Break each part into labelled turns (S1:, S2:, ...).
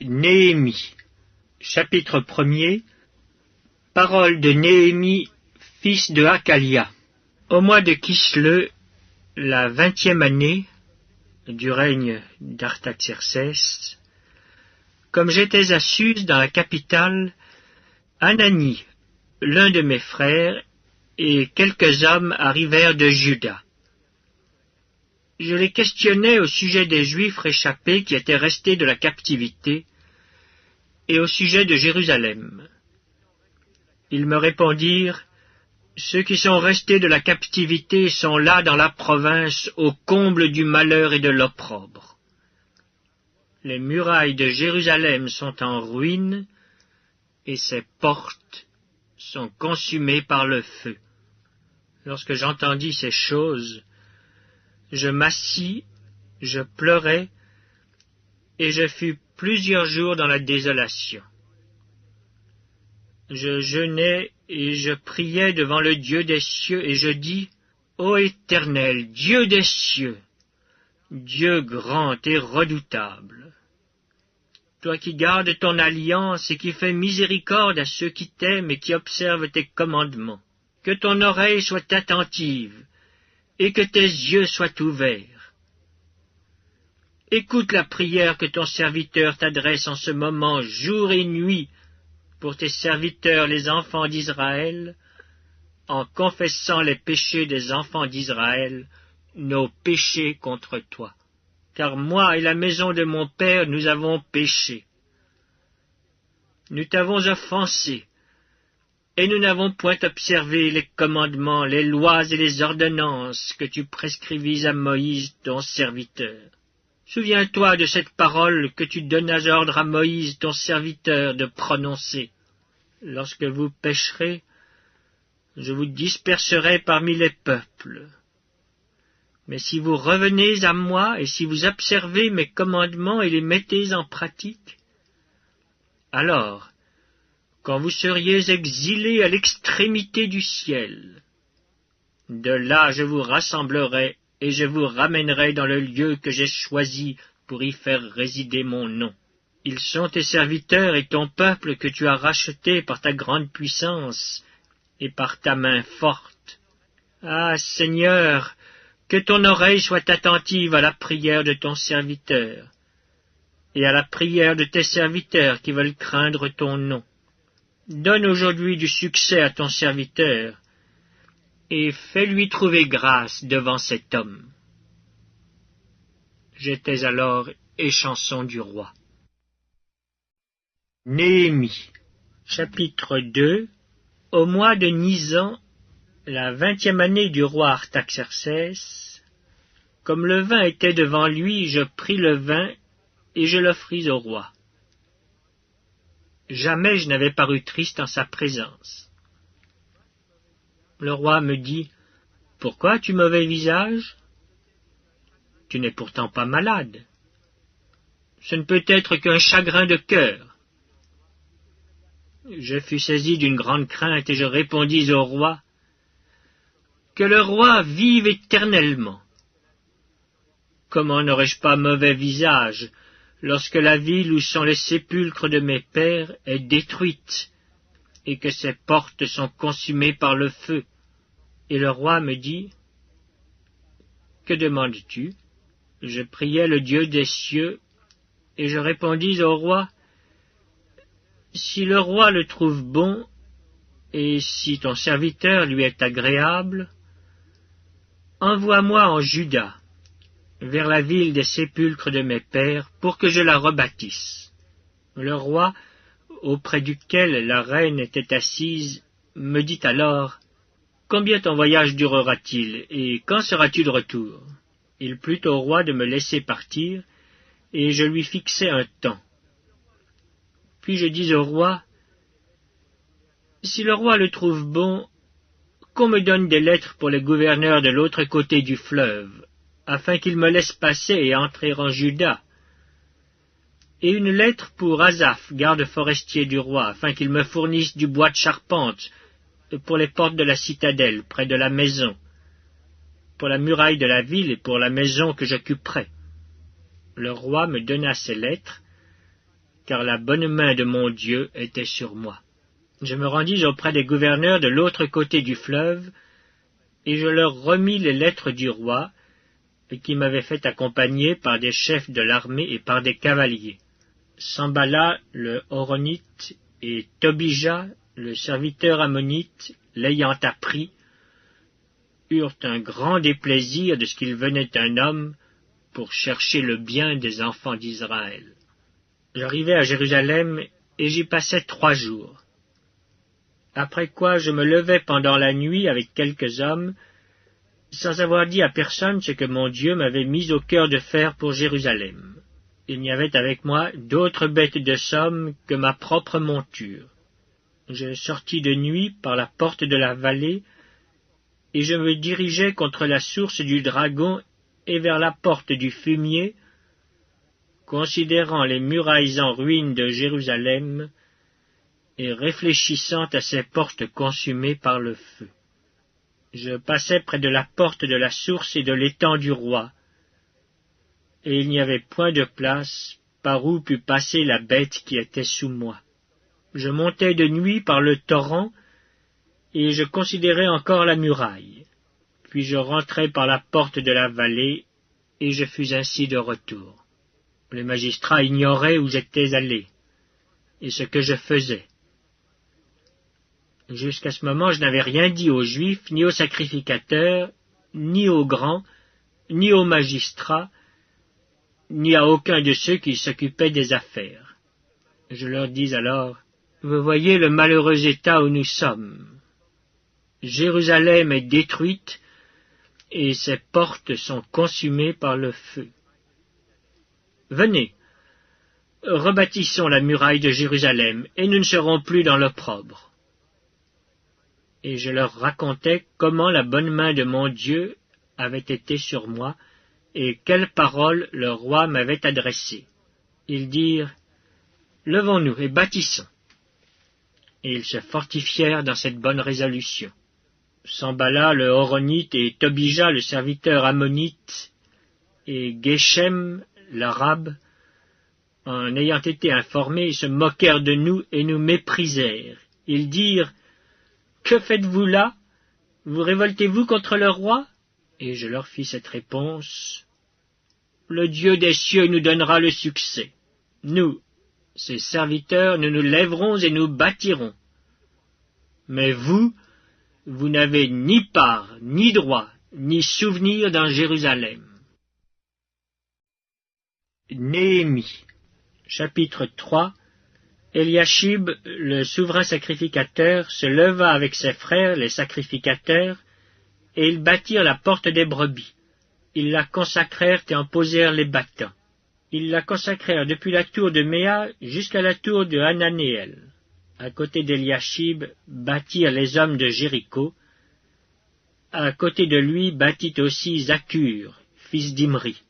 S1: Néhémie, chapitre 1er. Parole de Néhémie, fils de Hakalia. Au mois de Kishleu, la 20e année du règne d'Artaxerxès, comme j'étais à Suse dans la capitale, Anani, l'un de mes frères, et quelques hommes arrivèrent de Juda. Je les questionnais au sujet des Juifs réchappés qui étaient restés de la captivité et au sujet de Jérusalem. Ils me répondirent, « Ceux qui sont restés de la captivité sont là dans la province au comble du malheur et de l'opprobre. Les murailles de Jérusalem sont en ruine et ses portes sont consumées par le feu. » Lorsque j'entendis ces choses, je m'assis, je pleurais, et je fus plusieurs jours dans la désolation. Je jeûnais et je priais devant le Dieu des cieux, et je dis, « Ô Éternel, Dieu des cieux, Dieu grand et redoutable, toi qui gardes ton alliance et qui fais miséricorde à ceux qui t'aiment et qui observent tes commandements, que ton oreille soit attentive et que tes yeux soient ouverts. Écoute la prière que ton serviteur t'adresse en ce moment, jour et nuit, pour tes serviteurs les enfants d'Israël, en confessant les péchés des enfants d'Israël, nos péchés contre toi. Car moi et la maison de mon père, nous avons péché. Nous t'avons offensé, et nous n'avons point observé les commandements, les lois et les ordonnances que tu prescrivis à Moïse, ton serviteur. Souviens-toi de cette parole que tu donnas ordre à Moïse, ton serviteur, de prononcer. Lorsque vous pécherez, je vous disperserai parmi les peuples. Mais si vous revenez à moi, et si vous observez mes commandements et les mettez en pratique, alors, quand vous seriez exilés à l'extrémité du ciel, de là je vous rassemblerai et je vous ramènerai dans le lieu que j'ai choisi pour y faire résider mon nom. Ils sont tes serviteurs et ton peuple que tu as racheté par ta grande puissance et par ta main forte. Ah, Seigneur, que ton oreille soit attentive à la prière de ton serviteur et à la prière de tes serviteurs qui veulent craindre ton nom. Donne aujourd'hui du succès à ton serviteur, et fais-lui trouver grâce devant cet homme. » J'étais alors échanson du roi. Néhémie, chapitre 2. Au mois de Nisan, la 20e année du roi Artaxerxès, comme le vin était devant lui, je pris le vin et je l'offris au roi. Jamais je n'avais paru triste en sa présence. Le roi me dit, « Pourquoi as-tu mauvais visage? Tu n'es pourtant pas malade. Ce ne peut être qu'un chagrin de cœur. » Je fus saisi d'une grande crainte et je répondis au roi, « Que le roi vive éternellement. Comment n'aurais-je pas mauvais visage lorsque la ville où sont les sépulcres de mes pères est détruite et que ses portes sont consumées par le feu? » Et le roi me dit, « Que demandes-tu? » Je priai le Dieu des cieux, et je répondis au roi, « Si le roi le trouve bon, et si ton serviteur lui est agréable, envoie-moi en Juda, vers la ville des sépulcres de mes pères, pour que je la rebâtisse. » Le roi, auprès duquel la reine était assise, me dit alors, « Combien ton voyage durera-t-il, et quand seras-tu de retour? » Il plut au roi de me laisser partir, et je lui fixai un temps. Puis je dis au roi, « Si le roi le trouve bon, qu'on me donne des lettres pour les gouverneurs de l'autre côté du fleuve, afin qu'ils me laissent passer et entrer en Juda, et une lettre pour Asaph, garde forestier du roi, afin qu'il me fournisse du bois de charpente pour les portes de la citadelle, près de la maison, pour la muraille de la ville et pour la maison que j'occuperai. » Le roi me donna ces lettres, car la bonne main de mon Dieu était sur moi. Je me rendis auprès des gouverneurs de l'autre côté du fleuve, et je leur remis les lettres du roi, qui m'avaient fait accompagner par des chefs de l'armée et par des cavaliers. Sambala le Horonite et Tobija le serviteur ammonite, l'ayant appris, eurent un grand déplaisir de ce qu'il venait un homme pour chercher le bien des enfants d'Israël. J'arrivai à Jérusalem et j'y passai 3 jours. Après quoi je me levai pendant la nuit avec quelques hommes, sans avoir dit à personne ce que mon Dieu m'avait mis au cœur de faire pour Jérusalem. Il n'y avait avec moi d'autres bêtes de somme que ma propre monture. Je sortis de nuit par la porte de la vallée, et je me dirigeai contre la source du Dragon et vers la porte du Fumier, considérant les murailles en ruine de Jérusalem et réfléchissant à ces portes consumées par le feu. Je passai près de la porte de la source et de l'étang du roi, et il n'y avait point de place par où pût passer la bête qui était sous moi. Je montai de nuit par le torrent, et je considérai encore la muraille. Puis je rentrai par la porte de la vallée, et je fus ainsi de retour. Les magistrats ignoraient où j'étais allé, et ce que je faisais. Jusqu'à ce moment, je n'avais rien dit aux Juifs, ni aux sacrificateurs, ni aux grands, ni aux magistrats, ni à aucun de ceux qui s'occupaient des affaires. Je leur dis alors, « Vous voyez le malheureux état où nous sommes. Jérusalem est détruite, et ses portes sont consumées par le feu. Venez, rebâtissons la muraille de Jérusalem, et nous ne serons plus dans l'opprobre. » Et je leur racontai comment la bonne main de mon Dieu avait été sur moi, et quelles paroles le roi m'avait adressées. Ils dirent, « Levons-nous et bâtissons. » Et ils se fortifièrent dans cette bonne résolution. Sambala le Horonite et Tobija le serviteur ammonite et Geshem l'arabe, en ayant été informés, se moquèrent de nous et nous méprisèrent. Ils dirent, « Que faites-vous là? Vous révoltez-vous contre le roi ?» Et je leur fis cette réponse, « Le Dieu des cieux nous donnera le succès. Nous, ses serviteurs, nous nous lèverons et nous bâtirons. Mais vous, vous n'avez ni part, ni droit, ni souvenir dans Jérusalem. » Néhémie, chapitre 3. Eliashib, le souverain sacrificateur, se leva avec ses frères, les sacrificateurs, et ils bâtirent la porte des brebis. Ils la consacrèrent et en posèrent les battants. Ils la consacrèrent depuis la tour de Méa jusqu'à la tour de Hananéel. À côté d'Eliashib bâtirent les hommes de Jéricho. À côté de lui bâtit aussi Zakur, fils d'Imri.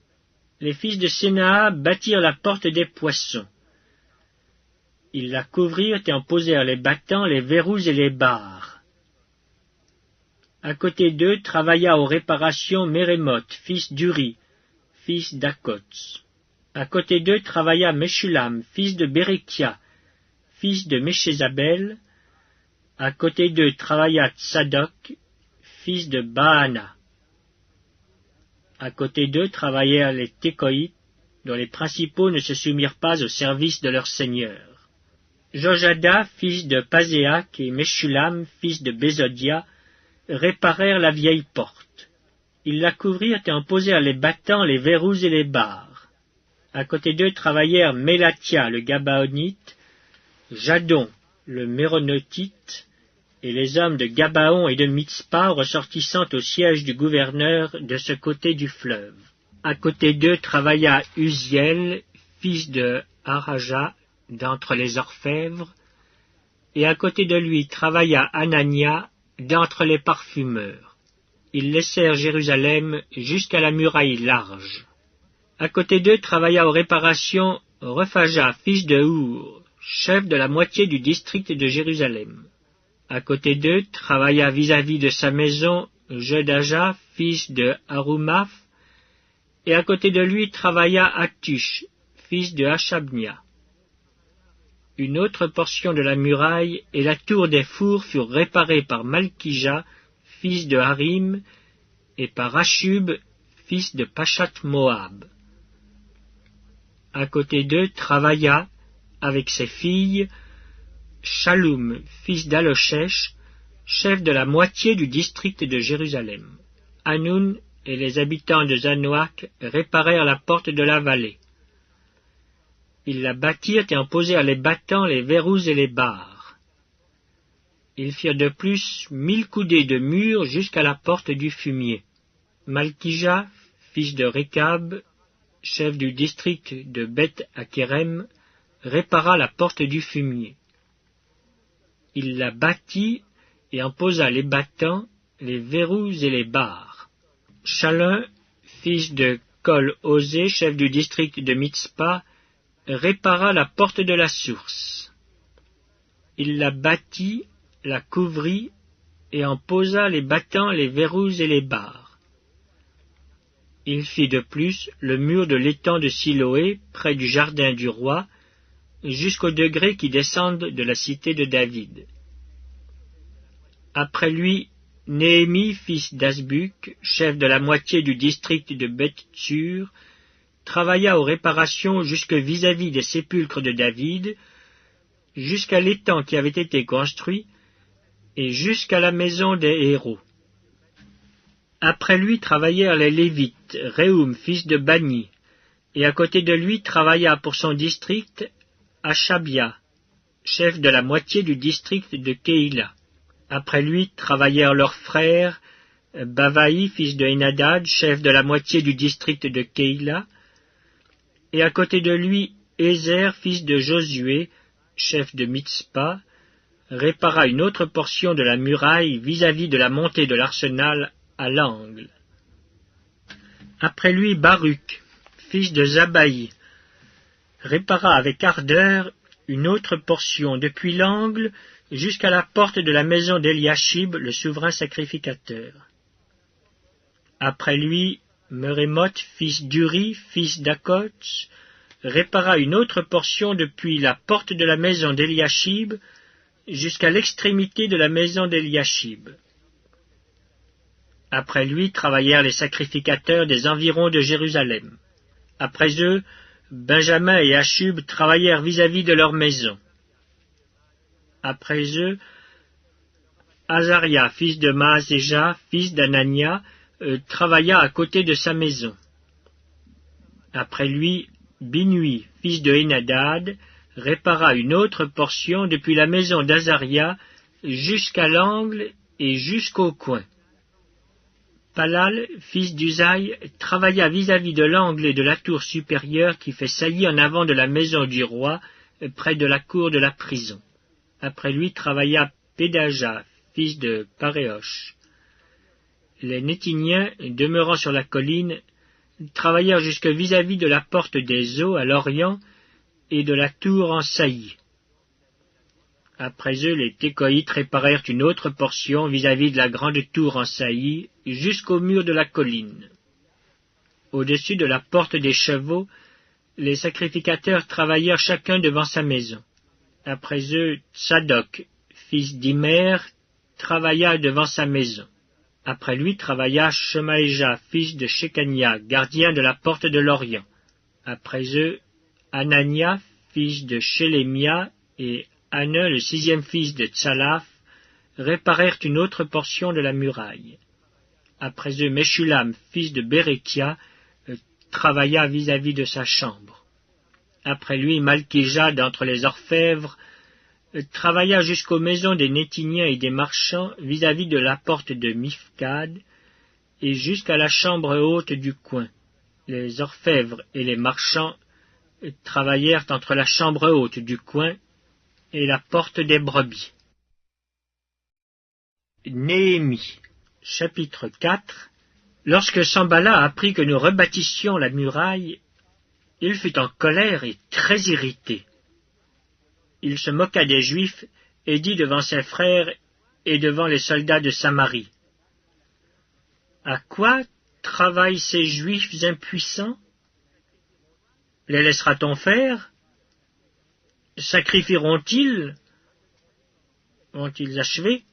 S1: Les fils de Sénaa bâtirent la porte des poissons. Ils la couvrirent et en posèrent les battants, les verrous et les barres. À côté d'eux travailla aux réparations Mérémoth, fils d'Uri, fils d'Akots. À côté d'eux travailla Meshulam, fils de Bérékia, fils de Méchézabel. À côté d'eux travailla Tsadok, fils de Baana. À côté d'eux travaillèrent les Tékoïtes, dont les principaux ne se soumirent pas au service de leur seigneur. Jojada, fils de Pazéak, et Meshulam, fils de Bézodia, réparèrent la vieille porte. Ils la couvrirent et en posèrent les battants, les verrous et les barres. À côté d'eux travaillèrent Mélatia, le Gabaonite, Jadon, le Méronotite, et les hommes de Gabaon et de Mitzpa, ressortissant au siège du gouverneur de ce côté du fleuve. À côté d'eux travailla Uziel, fils de Haraja, d'entre les orfèvres, et à côté de lui travailla Anania, d'entre les parfumeurs. Ils laissèrent Jérusalem jusqu'à la muraille large. À côté d'eux travailla aux réparations Rephaja, fils de Our, chef de la moitié du district de Jérusalem. À côté d'eux travailla vis-à-vis de sa maison Jedaja, fils de Harumaph, et à côté de lui travailla Aktush, fils de Hashabnia. une autre portion de la muraille et la tour des fours furent réparées par Malkija, fils de Harim, et par Ashub, fils de Pachat-Moab. À côté d'eux travailla, avec ses filles, Shaloum, fils d'Aloshech, chef de la moitié du district de Jérusalem. Hanoun et les habitants de Zanoach réparèrent la porte de la vallée. Ils la bâtirent et en posèrent les battants, les verrous et les barres. Ils firent de plus 1000 coudées de mur jusqu'à la porte du fumier. Malkija, fils de Rékab, chef du district de Beth-Akerem, répara la porte du fumier. Il la bâtit et en posa les battants, les verrous et les barres. Chalun, fils de Kol-Osé, chef du district de Mitzpah, répara la porte de la source. Il la bâtit, la couvrit, et en posa les battants, les verrous et les barres. Il fit de plus le mur de l'étang de Siloé, près du jardin du roi, jusqu'aux degrés qui descendent de la cité de David. Après lui, Néhémie, fils d'Asbuk, chef de la moitié du district de Beth-Tsur, travailla aux réparations jusque vis-à-vis des sépulcres de David, jusqu'à l'étang qui avait été construit, et jusqu'à la maison des héros. Après lui travaillèrent les Lévites, Réhoum, fils de Bani, et à côté de lui travailla pour son district Achabia, chef de la moitié du district de Keïla. Après lui travaillèrent leurs frères, Bavaï, fils de Henadad, chef de la moitié du district de Keïla, et à côté de lui Ézer, fils de Josué, chef de Mitzpah, répara une autre portion de la muraille vis-à-vis de la montée de l'arsenal à l'angle. Après lui Baruch, fils de Zabaï, répara avec ardeur une autre portion depuis l'angle jusqu'à la porte de la maison d'Eliashib, le souverain sacrificateur. Après lui, Merémoth, fils d'Uri, fils d'Akots, répara une autre portion depuis la porte de la maison d'Eliashib jusqu'à l'extrémité de la maison d'Eliashib. Après lui travaillèrent les sacrificateurs des environs de Jérusalem. Après eux, Benjamin et Ashub travaillèrent vis-à-vis de leur maison. Après eux, Azaria, fils de Maaséja, fils d'Anania, travailla à côté de sa maison. Après lui, Binui, fils de Henadad, répara une autre portion depuis la maison d'Azaria jusqu'à l'angle et jusqu'au coin. Palal, fils d'Uzaï, travailla vis-à-vis de l'angle et de la tour supérieure qui fait saillie en avant de la maison du roi, près de la cour de la prison. Après lui travailla Pédaja, fils de Paréosh. Les Nétiniens, demeurant sur la colline, travaillèrent jusque vis-à-vis de la porte des eaux à l'orient et de la tour en saillie. Après eux, les Técoïtes réparèrent une autre portion vis-à-vis de la grande tour en saillie jusqu'au mur de la colline. Au-dessus de la porte des chevaux, les sacrificateurs travaillèrent chacun devant sa maison. Après eux, Tsadok, fils d'Imer, travailla devant sa maison. Après lui travailla Shemaéja, fils de Shekania, gardien de la porte de l'Orient. Après eux, Anania, fils de Shelemia, et Hanan, le 6e fils de Tsalaf, réparèrent une autre portion de la muraille. Après eux, Meshulam, fils de Bérékia, travailla vis-à-vis de sa chambre. Après lui, Malkija, d'entre les orfèvres, travailla jusqu'aux maisons des Nétiniens et des marchands vis-à-vis de la porte de Mifkad et jusqu'à la chambre haute du coin. Les orfèvres et les marchands travaillèrent entre la chambre haute du coin et la porte des brebis. Néhémie, chapitre 4. Lorsque Sambala apprit que nous rebâtissions la muraille, il fut en colère et très irrité. Il se moqua des Juifs et dit devant ses frères et devant les soldats de Samarie: « À quoi travaillent ces Juifs impuissants? Les laissera-t-on faire? Sacrifieront-ils? Vont-ils achever?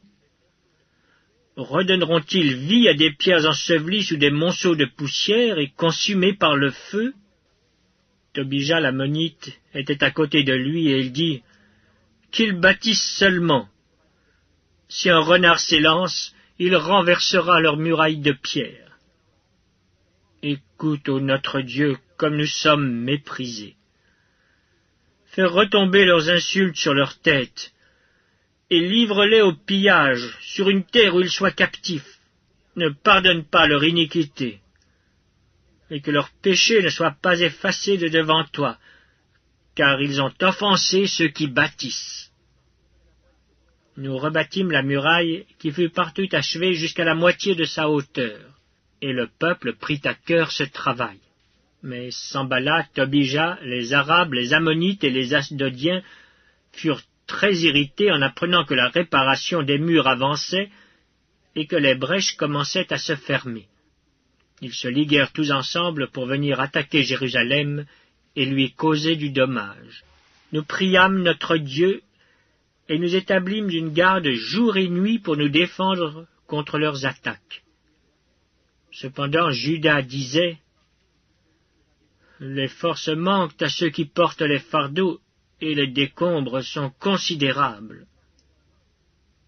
S1: Redonneront-ils vie à des pierres ensevelies sous des monceaux de poussière et consumées par le feu? Tobija l'ammonite était à côté de lui, et il dit, qu'ils bâtissent seulement. Si un renard s'élance, il renversera leurs murailles de pierre. Écoute, ô notre Dieu, comme nous sommes méprisés. Fais retomber leurs insultes sur leurs têtes, et livre-les au pillage sur une terre où ils soient captifs. Ne pardonne pas leur iniquité, et que leurs péchés ne soient pas effacés de devant toi, car ils ont offensé ceux qui bâtissent. Nous rebâtîmes la muraille qui fut partout achevée jusqu'à la moitié de sa hauteur, et le peuple prit à cœur ce travail. Mais Sanballat, Tobija, les Arabes, les Ammonites et les Asdodiens furent très irrités en apprenant que la réparation des murs avançait et que les brèches commençaient à se fermer. Ils se liguèrent tous ensemble pour venir attaquer Jérusalem et lui causer du dommage. Nous priâmes notre Dieu et nous établîmes une garde jour et nuit pour nous défendre contre leurs attaques. Cependant, Juda disait, « Les forces manquent à ceux qui portent les fardeaux, et les décombres sont considérables.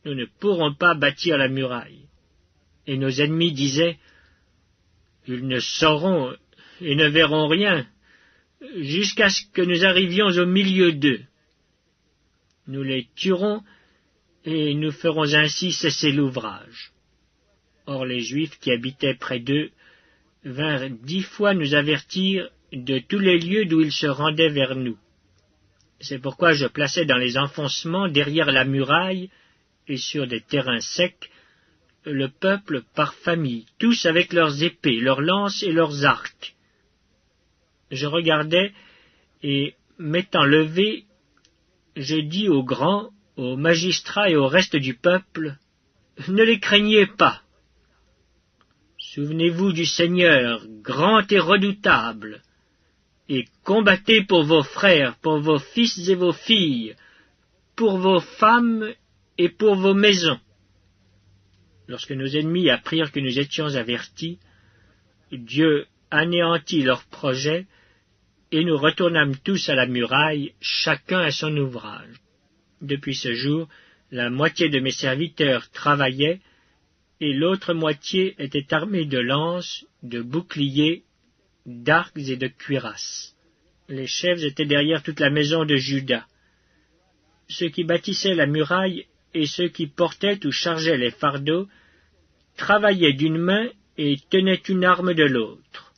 S1: Nous ne pourrons pas bâtir la muraille. » Et nos ennemis disaient, « Ils ne sauront et ne verront rien, jusqu'à ce que nous arrivions au milieu d'eux. Nous les tuerons, et nous ferons ainsi cesser l'ouvrage. » Or les Juifs qui habitaient près d'eux vinrent 10 fois nous avertir de tous les lieux d'où ils se rendaient vers nous. C'est pourquoi je plaçais dans les enfoncements derrière la muraille et sur des terrains secs le peuple par famille, tous avec leurs épées, leurs lances et leurs arcs. Je regardais, et, m'étant levé, je dis aux grands, aux magistrats et au reste du peuple, « Ne les craignez pas. Souvenez-vous du Seigneur, grand et redoutable, et combattez pour vos frères, pour vos fils et vos filles, pour vos femmes et pour vos maisons. » Lorsque nos ennemis apprirent que nous étions avertis, Dieu anéantit leurs projets, et nous retournâmes tous à la muraille, chacun à son ouvrage. Depuis ce jour, la moitié de mes serviteurs travaillaient, et l'autre moitié était armée de lances, de boucliers, d'arcs et de cuirasses. Les chefs étaient derrière toute la maison de Juda. Ceux qui bâtissaient la muraille et ceux qui portaient ou chargeaient les fardeaux travaillaient d'une main et tenaient une arme de l'autre.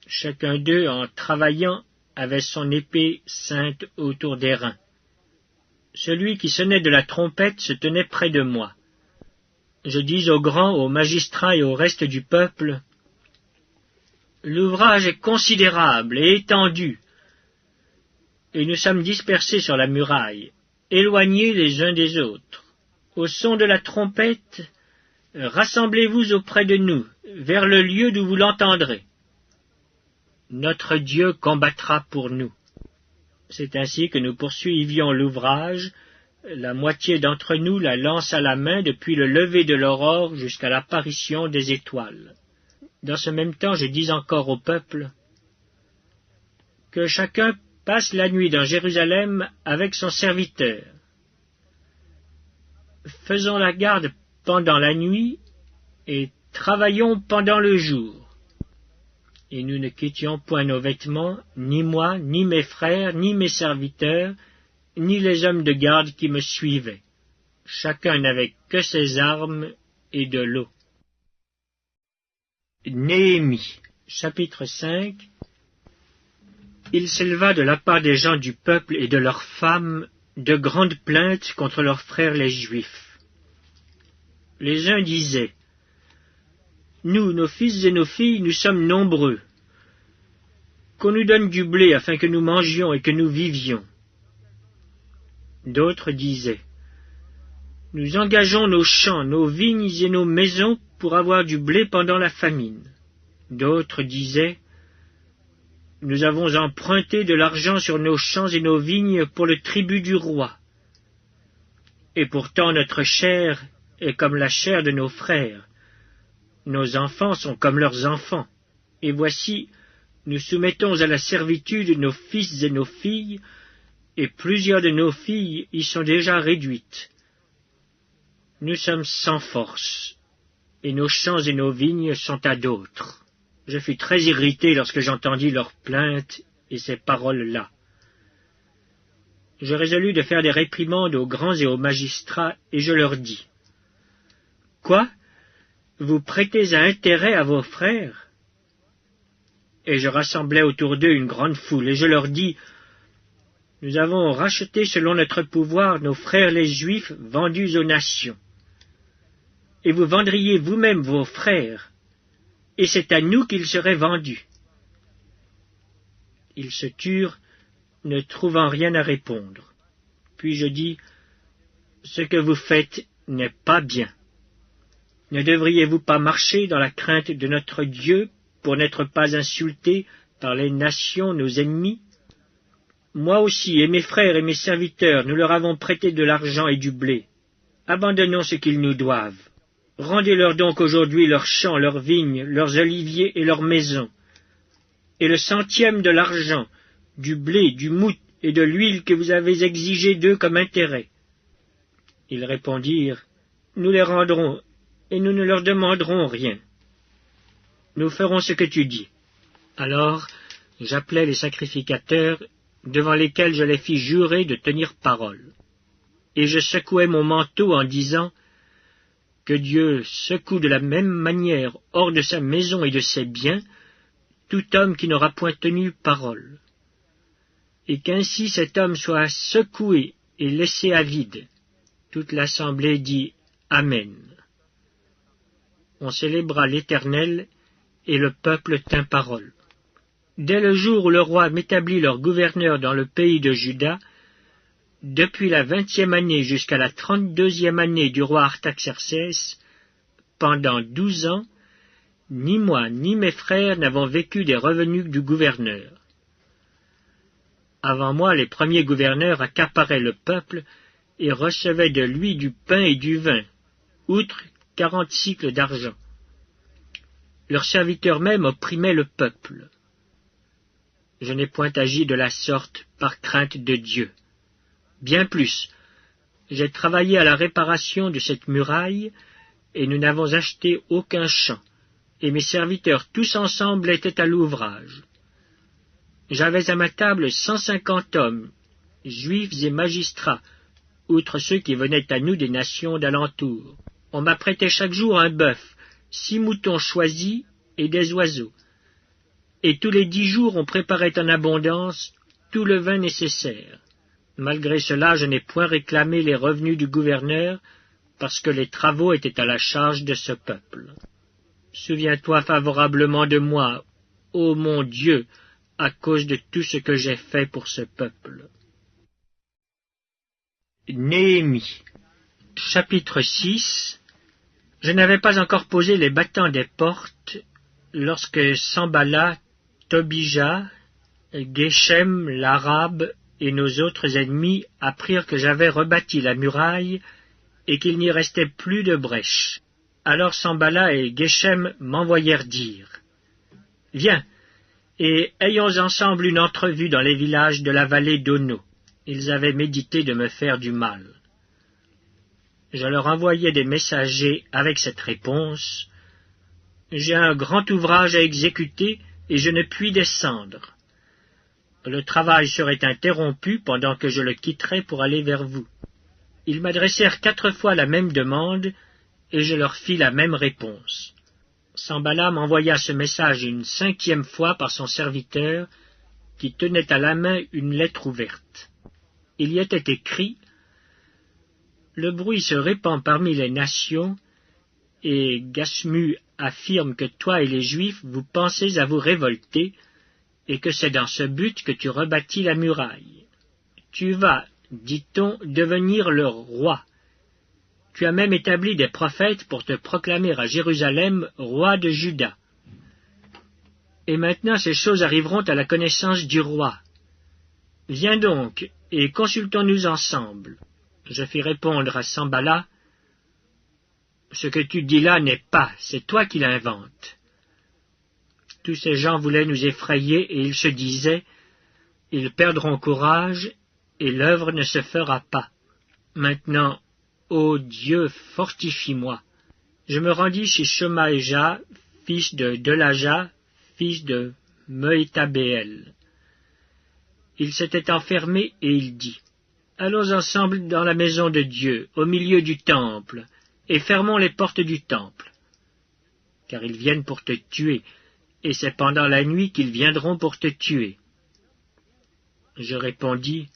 S1: Chacun d'eux, en travaillant, avait son épée ceinte autour des reins. Celui qui sonnait de la trompette se tenait près de moi. Je dis aux grands, aux magistrats et au reste du peuple, « L'ouvrage est considérable et étendu, et nous sommes dispersés sur la muraille, éloignés les uns des autres. Au son de la trompette, rassemblez-vous auprès de nous, vers le lieu d'où vous l'entendrez. Notre Dieu combattra pour nous. » C'est ainsi que nous poursuivions l'ouvrage, la moitié d'entre nous la lance à la main depuis le lever de l'aurore jusqu'à l'apparition des étoiles. Dans ce même temps, je dis encore au peuple, que chacun passe la nuit dans Jérusalem avec son serviteur. Faisons la garde pendant la nuit et travaillons pendant le jour. Et nous ne quittions point nos vêtements, ni moi, ni mes frères, ni mes serviteurs, ni les hommes de garde qui me suivaient. Chacun n'avait que ses armes et de l'eau. Néhémie, chapitre 5. Il s'éleva de la part des gens du peuple et de leurs femmes de grandes plaintes contre leurs frères les Juifs. Les uns disaient, « Nous, nos fils et nos filles, nous sommes nombreux. Qu'on nous donne du blé afin que nous mangions et que nous vivions. » D'autres disaient, « Nous engageons nos champs, nos vignes et nos maisons pour avoir du blé pendant la famine. » D'autres disaient, « nous avons emprunté de l'argent sur nos champs et nos vignes pour le tribut du roi. Et pourtant notre chair est comme la chair de nos frères. Nos enfants sont comme leurs enfants. Et voici, nous soumettons à la servitude nos fils et nos filles, et plusieurs de nos filles y sont déjà réduites. Nous sommes sans force, et nos champs et nos vignes sont à d'autres. Je fus très irrité lorsque j'entendis leurs plaintes et ces paroles-là. Je résolus de faire des réprimandes aux grands et aux magistrats, et je leur dis, « Quoi? Vous prêtez un intérêt à vos frères? » Et je rassemblai autour d'eux une grande foule, et je leur dis, « Nous avons racheté selon notre pouvoir nos frères les Juifs vendus aux nations. Et vous vendriez vous-même vos frères, et c'est à nous qu'ils seraient vendus. » Ils se turent, ne trouvant rien à répondre. Puis je dis, « Ce que vous faites n'est pas bien. Ne devriez-vous pas marcher dans la crainte de notre Dieu pour n'être pas insultés par les nations, nos ennemis? Moi aussi, et mes frères et mes serviteurs, nous leur avons prêté de l'argent et du blé. Abandonnons ce qu'ils nous doivent. Rendez-leur donc aujourd'hui leurs champs, leurs vignes, leurs oliviers et leurs maisons. Et le centième de l'argent, du blé, du moût et de l'huile que vous avez exigé d'eux comme intérêt. » Ils répondirent, « Nous les rendrons, et nous ne leur demanderons rien. Nous ferons ce que tu dis. » Alors j'appelai les sacrificateurs, devant lesquels je les fis jurer de tenir parole. Et je secouai mon manteau en disant, « Que Dieu secoue de la même manière hors de sa maison et de ses biens tout homme qui n'aura point tenu parole. Et qu'ainsi cet homme soit secoué et laissé à vide. » Toute l'assemblée dit « Amen. » On célébra l'Éternel, et le peuple tint parole. Dès le jour où le roi m'établit leur gouverneur dans le pays de Juda, depuis la 20e année jusqu'à la 32e année du roi Artaxercès, pendant 12 ans, ni moi ni mes frères n'avons vécu des revenus du gouverneur. Avant moi, les premiers gouverneurs accaparaient le peuple et recevaient de lui du pain et du vin, outre 40 cycles d'argent. Leurs serviteurs même opprimaient le peuple. Je n'ai point agi de la sorte par crainte de Dieu. Bien plus, j'ai travaillé à la réparation de cette muraille, et nous n'avons acheté aucun champ, et mes serviteurs tous ensemble étaient à l'ouvrage. J'avais à ma table 150 hommes, juifs et magistrats, outre ceux qui venaient à nous des nations d'alentour. On m'apprêtait chaque jour un bœuf, 6 moutons choisis et des oiseaux. Et tous les 10 jours on préparait en abondance tout le vin nécessaire. Malgré cela, je n'ai point réclamé les revenus du gouverneur, parce que les travaux étaient à la charge de ce peuple. Souviens-toi favorablement de moi, ô mon Dieu, à cause de tout ce que j'ai fait pour ce peuple. Néhémie, chapitre 6. Je n'avais pas encore posé les battants des portes, lorsque Sanballat, Tobija, Geshem, l'Arabe, et nos autres ennemis apprirent que j'avais rebâti la muraille et qu'il n'y restait plus de brèche. Alors Sanballat et Geshem m'envoyèrent dire, « Viens, et ayons ensemble une entrevue dans les villages de la vallée d'Ono. » Ils avaient médité de me faire du mal. Je leur envoyai des messagers avec cette réponse, « J'ai un grand ouvrage à exécuter et je ne puis descendre. Le travail serait interrompu pendant que je le quitterais pour aller vers vous. » Ils m'adressèrent 4 fois la même demande, et je leur fis la même réponse. Sanballat m'envoya ce message une 5e fois par son serviteur, qui tenait à la main une lettre ouverte. Il y était écrit, « Le bruit se répand parmi les nations, et Gasmu affirme que toi et les Juifs vous pensez à vous révolter, et que c'est dans ce but que tu rebâtis la muraille. Tu vas, dit-on, devenir le roi. Tu as même établi des prophètes pour te proclamer à Jérusalem roi de Juda. Et maintenant ces choses arriveront à la connaissance du roi. Viens donc, et consultons-nous ensemble. Je fis répondre à Sanballat, ce que tu dis là n'est pas, c'est toi qui l'inventes. Tous ces gens voulaient nous effrayer, et ils se disaient, ils perdront courage, et l'œuvre ne se fera pas. Maintenant, ô Dieu, fortifie-moi. Je me rendis chez Shemaéja, fils de Delaja, fils de Mehétabéel. Il s'était enfermé et il dit, allons ensemble dans la maison de Dieu, au milieu du temple, et fermons les portes du temple, car ils viennent pour te tuer, et c'est pendant la nuit qu'ils viendront pour te tuer. Je répondis,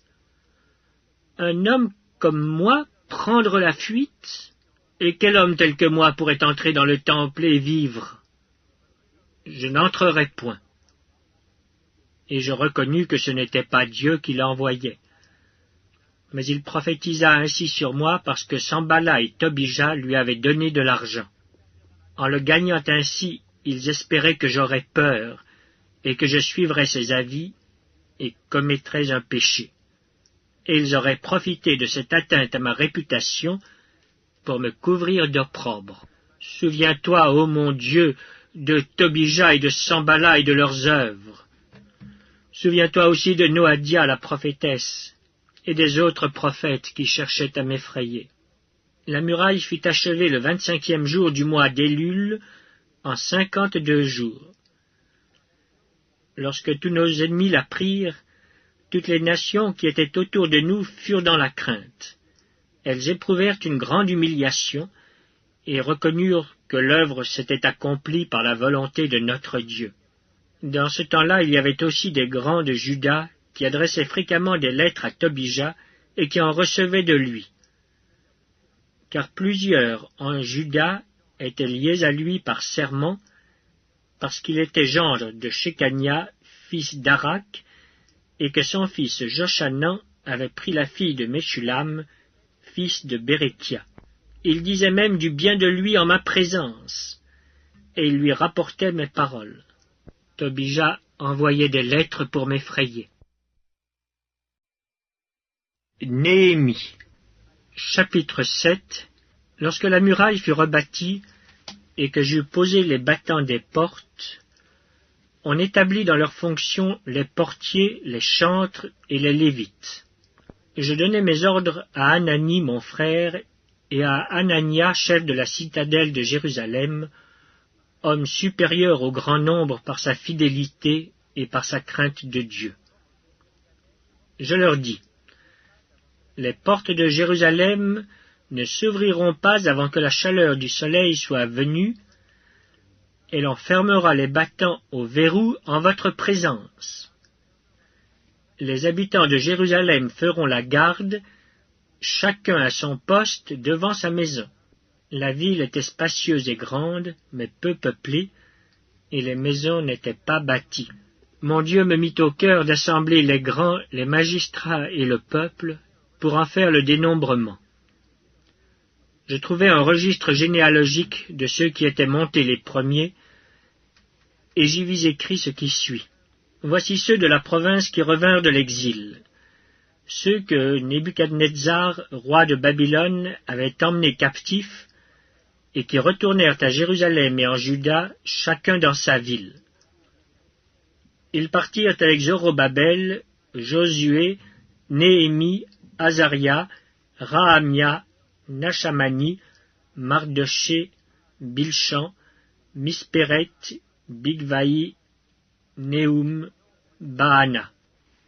S1: un homme comme moi prendre la fuite? Et quel homme tel que moi pourrait entrer dans le temple et vivre? Je n'entrerai point. Et je reconnus que ce n'était pas Dieu qui l'envoyait. Mais il prophétisa ainsi sur moi parce que Sanballat et Tobija lui avaient donné de l'argent. En le gagnant ainsi, ils espéraient que j'aurais peur, et que je suivrais ses avis, et commettrais un péché. Et ils auraient profité de cette atteinte à ma réputation pour me couvrir d'opprobre. Souviens-toi, ô mon Dieu, de Tobija et de Sanballat et de leurs œuvres. Souviens-toi aussi de Noadia la prophétesse, et des autres prophètes qui cherchaient à m'effrayer. La muraille fut achevée le 25e jour du mois d'Élul, en 52 jours. Lorsque tous nos ennemis la prirent, toutes les nations qui étaient autour de nous furent dans la crainte. Elles éprouvèrent une grande humiliation, et reconnurent que l'œuvre s'était accomplie par la volonté de notre Dieu. Dans ce temps-là, il y avait aussi des grands de Juda qui adressaient fréquemment des lettres à Tobija et qui en recevaient de lui. Car plusieurs en Juda étaient liés à lui par serment, parce qu'il était gendre de Shekania, fils d'Arak, et que son fils Joshanan avait pris la fille de Meshulam, fils de Bérékia. Il disait même du bien de lui en ma présence, et il lui rapportait mes paroles. Tobija envoyait des lettres pour m'effrayer. Néhémie, chapitre 7. Lorsque la muraille fut rebâtie, et que j'eus posé les battants des portes, on établit dans leurs fonctions les portiers, les chantres et les lévites. Je donnai mes ordres à Hanani mon frère, et à Hanania, chef de la citadelle de Jérusalem, homme supérieur au grand nombre par sa fidélité et par sa crainte de Dieu. Je leur dis, les portes de Jérusalem ne s'ouvriront pas avant que la chaleur du soleil soit venue, et l'on fermera les battants au verrou en votre présence. Les habitants de Jérusalem feront la garde, chacun à son poste devant sa maison. La ville était spacieuse et grande, mais peu peuplée, et les maisons n'étaient pas bâties. Mon Dieu me mit au cœur d'assembler les grands, les magistrats et le peuple, pour en faire le dénombrement. Je trouvai un registre généalogique de ceux qui étaient montés les premiers, et j'y vis écrit ce qui suit. Voici ceux de la province qui revinrent de l'exil, ceux que Nebuchadnezzar, roi de Babylone, avait emmenés captifs, et qui retournèrent à Jérusalem et en Juda, chacun dans sa ville. Ils partirent avec Zorobabel, Josué, Néhémie, Azaria, Rahamia, Nachamani, Mardoché, Bilchan, Mispéret, Bigvaï, Néhum, Baana.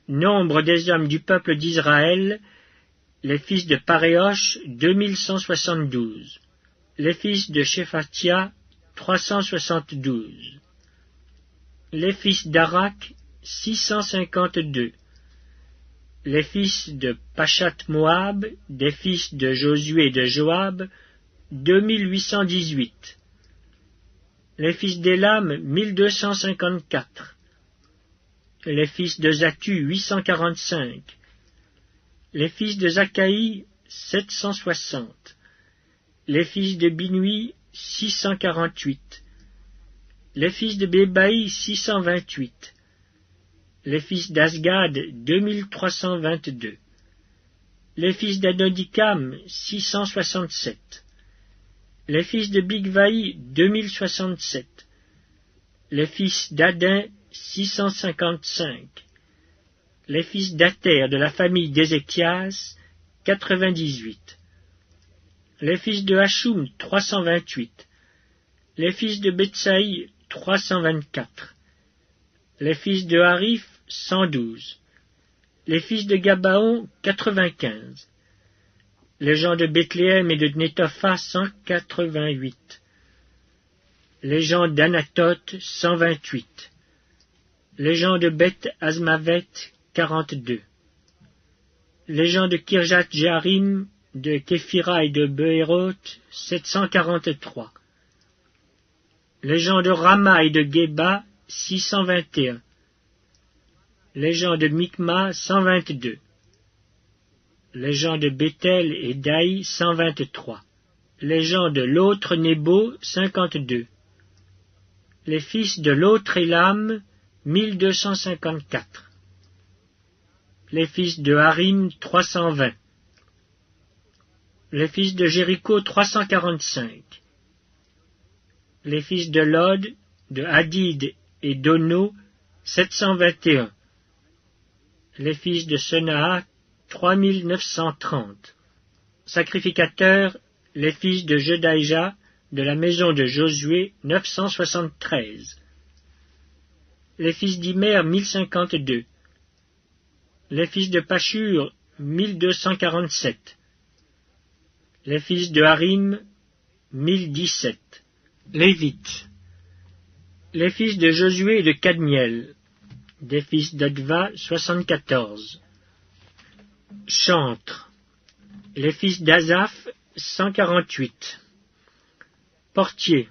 S1: Nombre des hommes du peuple d'Israël, les fils de Paréosh, 2172. Les fils de Shephatia, 372. Les fils d'Arak, 652. Les fils de Pachat-Moab, des fils de Josué et de Joab, 2818. Les fils d'Élam, 1254. Les fils de Zatu, 845. Les fils de Zakaï, 760. Les fils de Binui, 648. Les fils de Bébaï, 628. Les fils d'Asgad, 2322. Les fils d'Adodikam, 667. Les fils de Bigvaï, 2067. Les fils d'Adin, 655. Les fils d'Ater de la famille d'Ézéchias, 98. Les fils de Hachum, 328. Les fils de Betsaï, 324. Les fils de Harif, 112. Les fils de Gabaon, 95. Les gens de Bethléem et de Netopha, 188. Les gens d'Anatoth, 128. Les gens de Beth Azmavet, 42. Les gens de Kirjath Jearim, de Képhira et de Beéroth, 743. Les gens de Rama et de Geba, 621. Les gens de Mikma, 122. Les gens de Bethel et d'Aï, 123. Les gens de l'autre Nebo, 52. Les fils de l'autre Élam, 1254. Les fils de Harim, 320. Les fils de Jéricho, 345. Les fils de Lod, de Hadid et d'Ono, 721. Les fils de Senaha, 3930. Sacrificateurs, les fils de Jedaïja, de la maison de Josué, 973. Les fils d'Imer, 1052. Les fils de Pachur, 1247. Les fils de Harim, 1017. Lévites. Les fils de Josué et de Cadmiel. Des fils d'Adva, 74. Chantres. Les fils d'Azaph, 148. Portiers.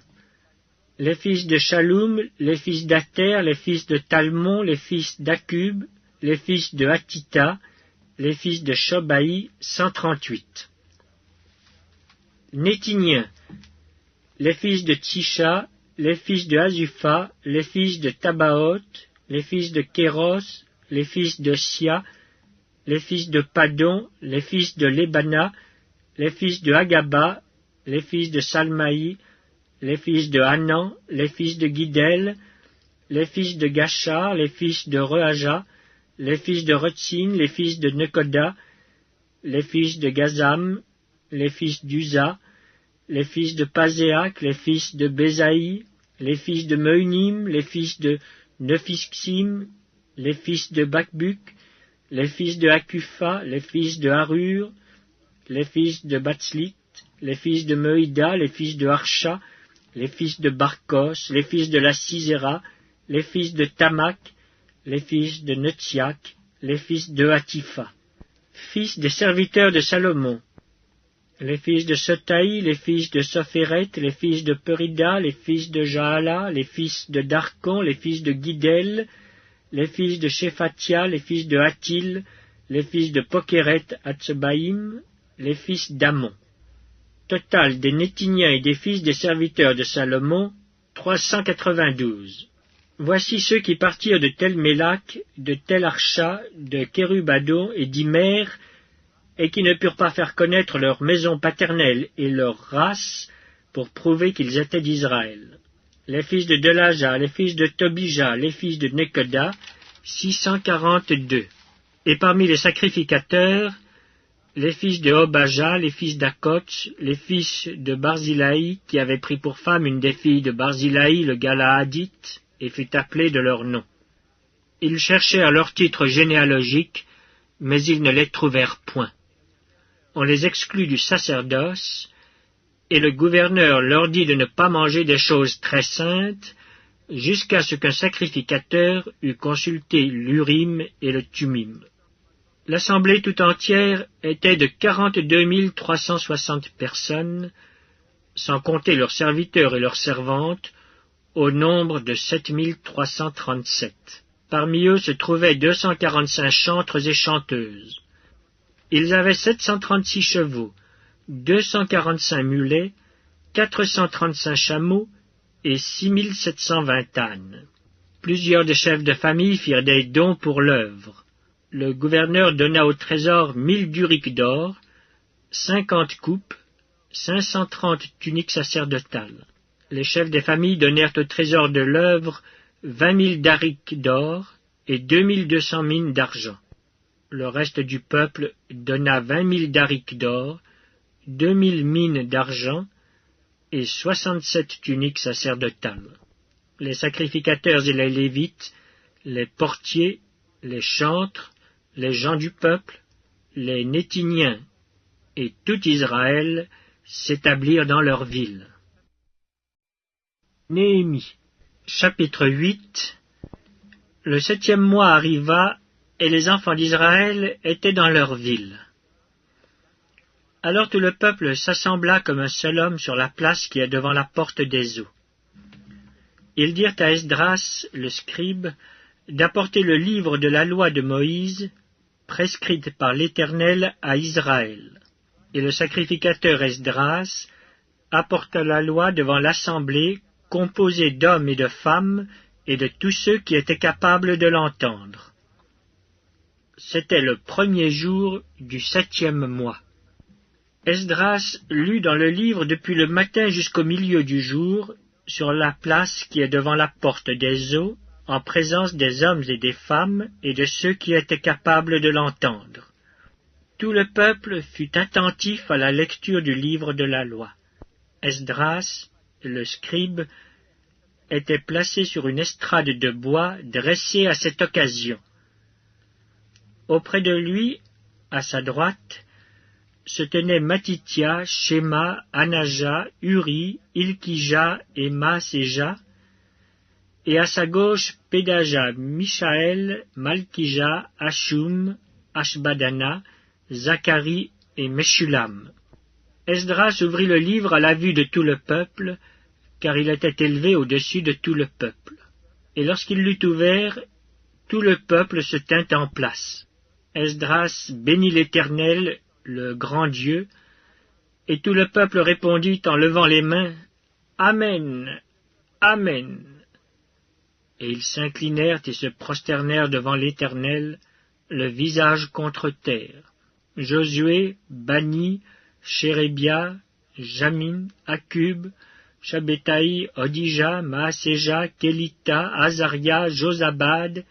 S1: Les fils de Shaloum, les fils d'Ater, les fils de Talmon, les fils d'Akub, les fils de Hatita, les fils de Shobaï, 138. Nétiniens. Les fils de Tsisha, les fils de Azufa, les fils de Tabaoth, les fils de Kéros, les fils de Sia, les fils de Padon, les fils de Lébana, les fils de Agaba, les fils de Salmaï, les fils de Hanan, les fils de Guidel, les fils de Gachar, les fils de Rehaja, les fils de Retsin, les fils de Nekoda, les fils de Gazam, les fils d'Uza, les fils de Pazéak, les fils de Bézaï, les fils de Meunim, les fils de Nephixim, les fils de Bakbuk, les fils de Akufa, les fils de Harur, les fils de Batslit, les fils de Meuida, les fils de Harsha, les fils de Barkos, les fils de la Sisera, les fils de Tamak, les fils de Netsiak, les fils de Hatifa. Fils des serviteurs de Salomon. Les fils de Sotaï, les fils de Sophéret, les fils de Perida, les fils de Jaala, les fils de Darkon, les fils de Guidel, les fils de Shephatia, les fils de Hatil, les fils de Pokeret Hatsebaïm, les fils d'Amon. Total des Nétiniens et des fils des serviteurs de Salomon, 392. Voici ceux qui partirent de Tel-Mélak, de Tel-Archa, de Kérubadon et d'Imer, et qui ne purent pas faire connaître leur maison paternelle et leur race pour prouver qu'ils étaient d'Israël. Les fils de Delaja, les fils de Tobija, les fils de Nekoda, 642. Et parmi les sacrificateurs, les fils de Obaja, les fils d'Akots, les fils de Barzilaï, qui avaient pris pour femme une des filles de Barzilaï, le Galaadite, et fut appelé de leur nom. Ils cherchèrent leur titre généalogique, mais ils ne les trouvèrent point. On les exclut du sacerdoce, et le gouverneur leur dit de ne pas manger des choses très saintes, jusqu'à ce qu'un sacrificateur eût consulté l'Urim et le Tumim. L'assemblée tout entière était de 42 360 personnes, sans compter leurs serviteurs et leurs servantes, au nombre de 7 337. Parmi eux se trouvaient 245 chantres et chanteuses. Ils avaient 736 chevaux, 245 mulets, 435 chameaux et 6720 ânes. Plusieurs des chefs de famille firent des dons pour l'œuvre. Le gouverneur donna au trésor 1000 duriques d'or, 50 coupes, 530 tuniques sacerdotales. Les chefs des familles donnèrent au trésor de l'œuvre 20 000 darics d'or et 2200 mines d'argent. Le reste du peuple donna 20 000 darics d'or, 2000 mines d'argent et 67 tuniques sacerdotales. Les sacrificateurs et les Lévites, les portiers, les chantres, les gens du peuple, les Nétiniens et tout Israël s'établirent dans leur ville. Néhémie, chapitre 8. Le 7e mois arriva, et les enfants d'Israël étaient dans leur ville. Alors tout le peuple s'assembla comme un seul homme sur la place qui est devant la porte des eaux. Ils dirent à Esdras, le scribe, d'apporter le livre de la loi de Moïse, prescrite par l'Éternel à Israël. Et le sacrificateur Esdras apporta la loi devant l'assemblée, composée d'hommes et de femmes, et de tous ceux qui étaient capables de l'entendre. C'était le 1er jour du 7e mois. Esdras lut dans le livre depuis le matin jusqu'au milieu du jour, sur la place qui est devant la porte des eaux, en présence des hommes et des femmes, et de ceux qui étaient capables de l'entendre. Tout le peuple fut attentif à la lecture du livre de la loi. Esdras, le scribe, était placé sur une estrade de bois dressée à cette occasion. Auprès de lui, à sa droite, se tenaient Matithia, Shéma, Anaja, Uri, Ilkija et Maaséja, et à sa gauche Pédaja, Mishaël, Malkija, Hashum, Ashbadana, Zacharie et Meshulam. Esdras ouvrit le livre à la vue de tout le peuple, car il était élevé au-dessus de tout le peuple. Et lorsqu'il l'eut ouvert, tout le peuple se tint en place. Esdras bénit l'Éternel, le grand Dieu, et tout le peuple répondit en levant les mains, « Amen, Amen !» Et ils s'inclinèrent et se prosternèrent devant l'Éternel, le visage contre terre. Josué, Bani, Chérébia, Jamin, Akub, Shabétaï, Odija, Maaséja, Kélita, Azaria, Josabad,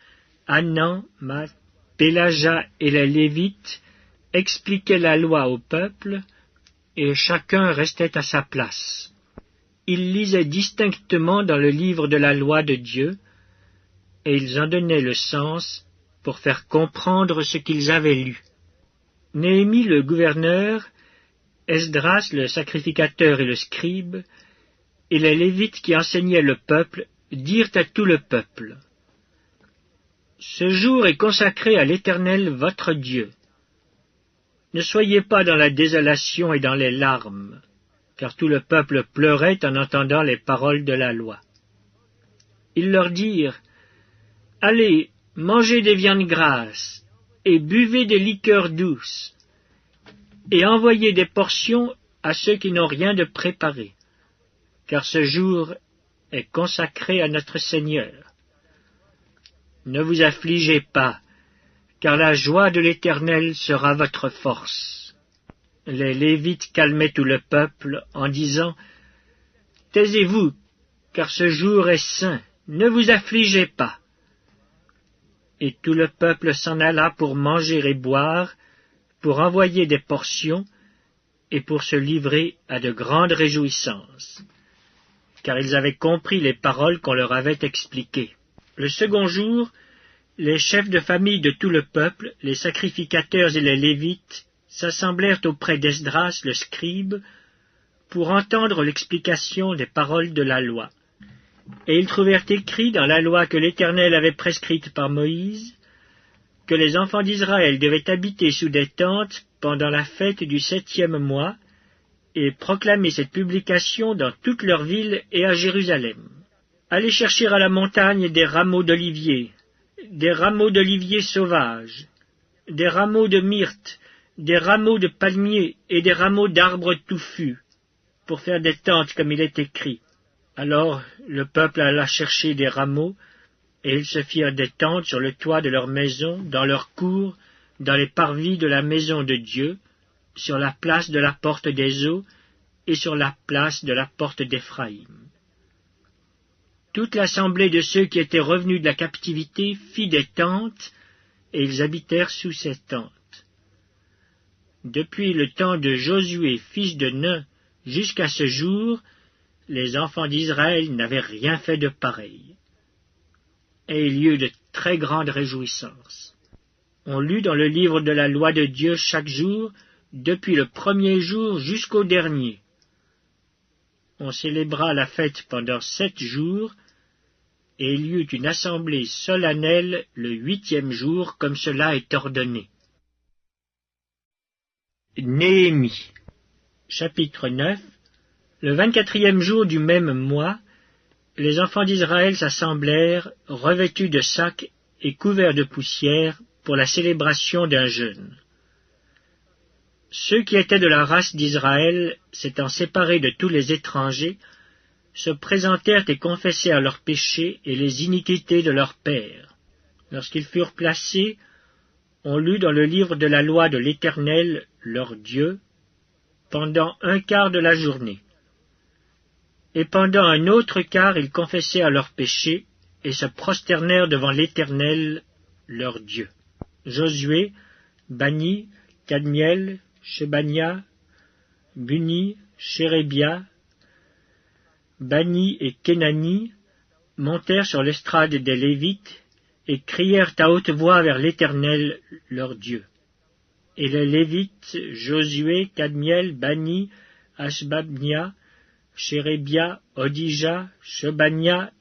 S1: Hanan, Pélaja et les Lévites expliquaient la loi au peuple, et chacun restait à sa place. Ils lisaient distinctement dans le livre de la loi de Dieu, et ils en donnaient le sens pour faire comprendre ce qu'ils avaient lu. Néhémie le gouverneur, Esdras le sacrificateur et le scribe, et les Lévites qui enseignaient le peuple, dirent à tout le peuple, « Ce jour est consacré à l'Éternel votre Dieu. Ne soyez pas dans la désolation et dans les larmes, car tout le peuple pleurait en entendant les paroles de la loi. » Ils leur dirent, « Allez, mangez des viandes grasses, et buvez des liqueurs douces, et envoyez des portions à ceux qui n'ont rien de préparé, car ce jour est consacré à notre Seigneur. Ne vous affligez pas, car la joie de l'Éternel sera votre force. » Les Lévites calmaient tout le peuple en disant, « Taisez-vous, car ce jour est saint, ne vous affligez pas. » Et tout le peuple s'en alla pour manger et boire, pour envoyer des portions, et pour se livrer à de grandes réjouissances, car ils avaient compris les paroles qu'on leur avait expliquées. Le second jour, les chefs de famille de tout le peuple, les sacrificateurs et les Lévites, s'assemblèrent auprès d'Esdras le scribe, pour entendre l'explication des paroles de la loi. Et ils trouvèrent écrit dans la loi que l'Éternel avait prescrite par Moïse, que les enfants d'Israël devaient habiter sous des tentes pendant la fête du 7e mois, et proclamer cette publication dans toutes leurs villes et à Jérusalem. Allez chercher à la montagne des rameaux d'olivier sauvages, des rameaux de myrte, des rameaux de palmier et des rameaux d'arbres touffus, pour faire des tentes comme il est écrit. Alors le peuple alla chercher des rameaux, et ils se firent des tentes sur le toit de leur maison, dans leur cour, dans les parvis de la maison de Dieu, sur la place de la porte des eaux, et sur la place de la porte d'Éphraïm. Toute l'assemblée de ceux qui étaient revenus de la captivité fit des tentes, et ils habitèrent sous ces tentes. Depuis le temps de Josué, fils de Nun, jusqu'à ce jour, les enfants d'Israël n'avaient rien fait de pareil. Et il y eut de très grandes réjouissances. On lut dans le livre de la loi de Dieu chaque jour, depuis le premier jour jusqu'au dernier. On célébra la fête pendant 7 jours, et il y eut une assemblée solennelle le 8e jour, comme cela est ordonné. Néhémie, chapitre 9. Le 24e jour du même mois, les enfants d'Israël s'assemblèrent, revêtus de sacs et couverts de poussière, pour la célébration d'un jeûne. Ceux qui étaient de la race d'Israël, s'étant séparés de tous les étrangers, se présentèrent et confessèrent leurs péchés et les iniquités de leurs pères. Lorsqu'ils furent placés, on lut dans le livre de la loi de l'Éternel, leur Dieu, pendant un quart de la journée. Et pendant un autre quart, ils confessèrent leurs péchés et se prosternèrent devant l'Éternel, leur Dieu. Josué, Bani, Kadmiel, Shebania, Buni, Shérébia, Bani et Kenani montèrent sur l'estrade des Lévites et crièrent à haute voix vers l'Éternel, leur Dieu. Et les Lévites, Josué, Kadmiel, Bani, Ashbabnia, Shérébia, Odija, Shebania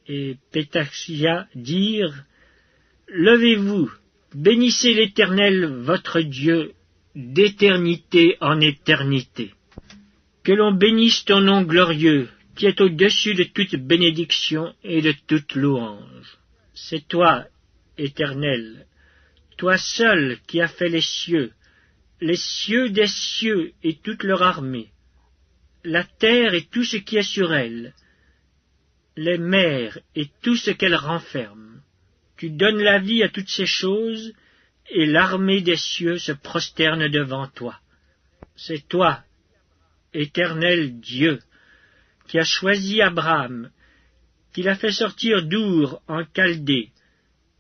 S1: et Pétachia dirent: Levez-vous, bénissez l'Éternel votre Dieu, d'éternité en éternité. Que l'on bénisse ton nom glorieux, qui est au-dessus de toute bénédiction et de toute louange. C'est toi, Éternel, toi seul qui as fait les cieux des cieux et toute leur armée, la terre et tout ce qui est sur elle, les mers et tout ce qu'elles renferment. Tu donnes la vie à toutes ces choses, et l'armée des cieux se prosterne devant toi. C'est toi, Éternel Dieu, qui as choisi Abraham, qui l'a fait sortir d'Our en Chaldée,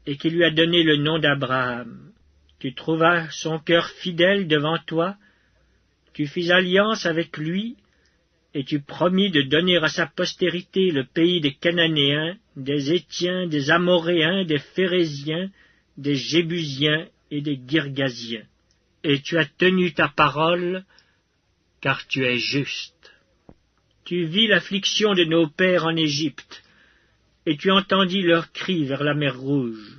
S1: et qui lui a donné le nom d'Abraham. Tu trouvas son cœur fidèle devant toi, tu fis alliance avec lui, et tu promis de donner à sa postérité le pays des Cananéens, des Hétiens, des Amoréens, des Phéréziens, des Jébusiens et des Girgasiens. Et tu as tenu ta parole, car tu es juste. Tu vis l'affliction de nos pères en Égypte, et tu entendis leurs cris vers la mer Rouge.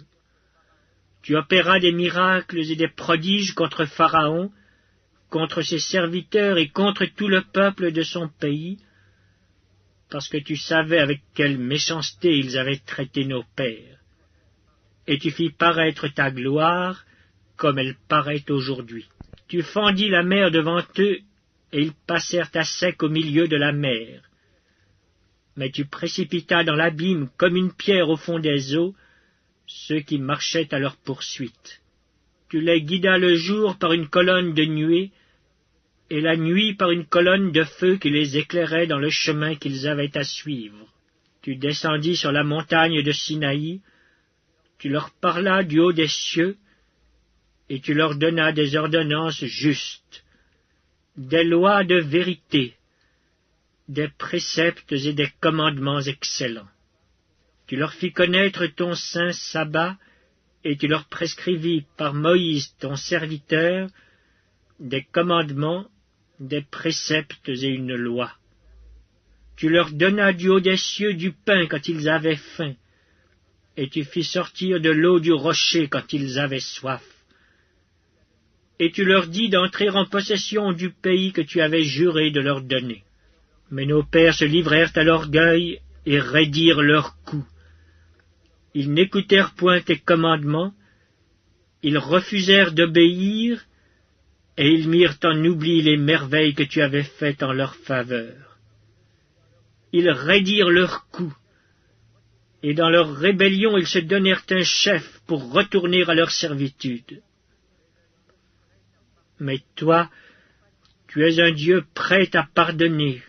S1: Tu opéras des miracles et des prodiges contre Pharaon, contre ses serviteurs et contre tout le peuple de son pays, parce que tu savais avec quelle méchanceté ils avaient traité nos pères. Et tu fis paraître ta gloire comme elle paraît aujourd'hui. Tu fendis la mer devant eux, et ils passèrent à sec au milieu de la mer. Mais tu précipitas dans l'abîme comme une pierre au fond des eaux ceux qui marchaient à leur poursuite. Tu les guidas le jour par une colonne de nuée, et la nuit par une colonne de feu qui les éclairait dans le chemin qu'ils avaient à suivre. Tu descendis sur la montagne de Sinaï, tu leur parlas du haut des cieux, et tu leur donnas des ordonnances justes, des lois de vérité, des préceptes et des commandements excellents. Tu leur fis connaître ton saint sabbat, et tu leur prescrivis par Moïse ton serviteur des commandements, des préceptes et une loi. Tu leur donnas du haut des cieux du pain quand ils avaient faim, et tu fis sortir de l'eau du rocher quand ils avaient soif. Et tu leur dis d'entrer en possession du pays que tu avais juré de leur donner. Mais nos pères se livrèrent à l'orgueil et raidirent leurs coups. Ils n'écoutèrent point tes commandements, ils refusèrent d'obéir, et ils mirent en oubli les merveilles que tu avais faites en leur faveur. ils raidirent leur cou, et dans leur rébellion ils se donnèrent un chef pour retourner à leur servitude. Mais toi, tu es un Dieu prêt à pardonner,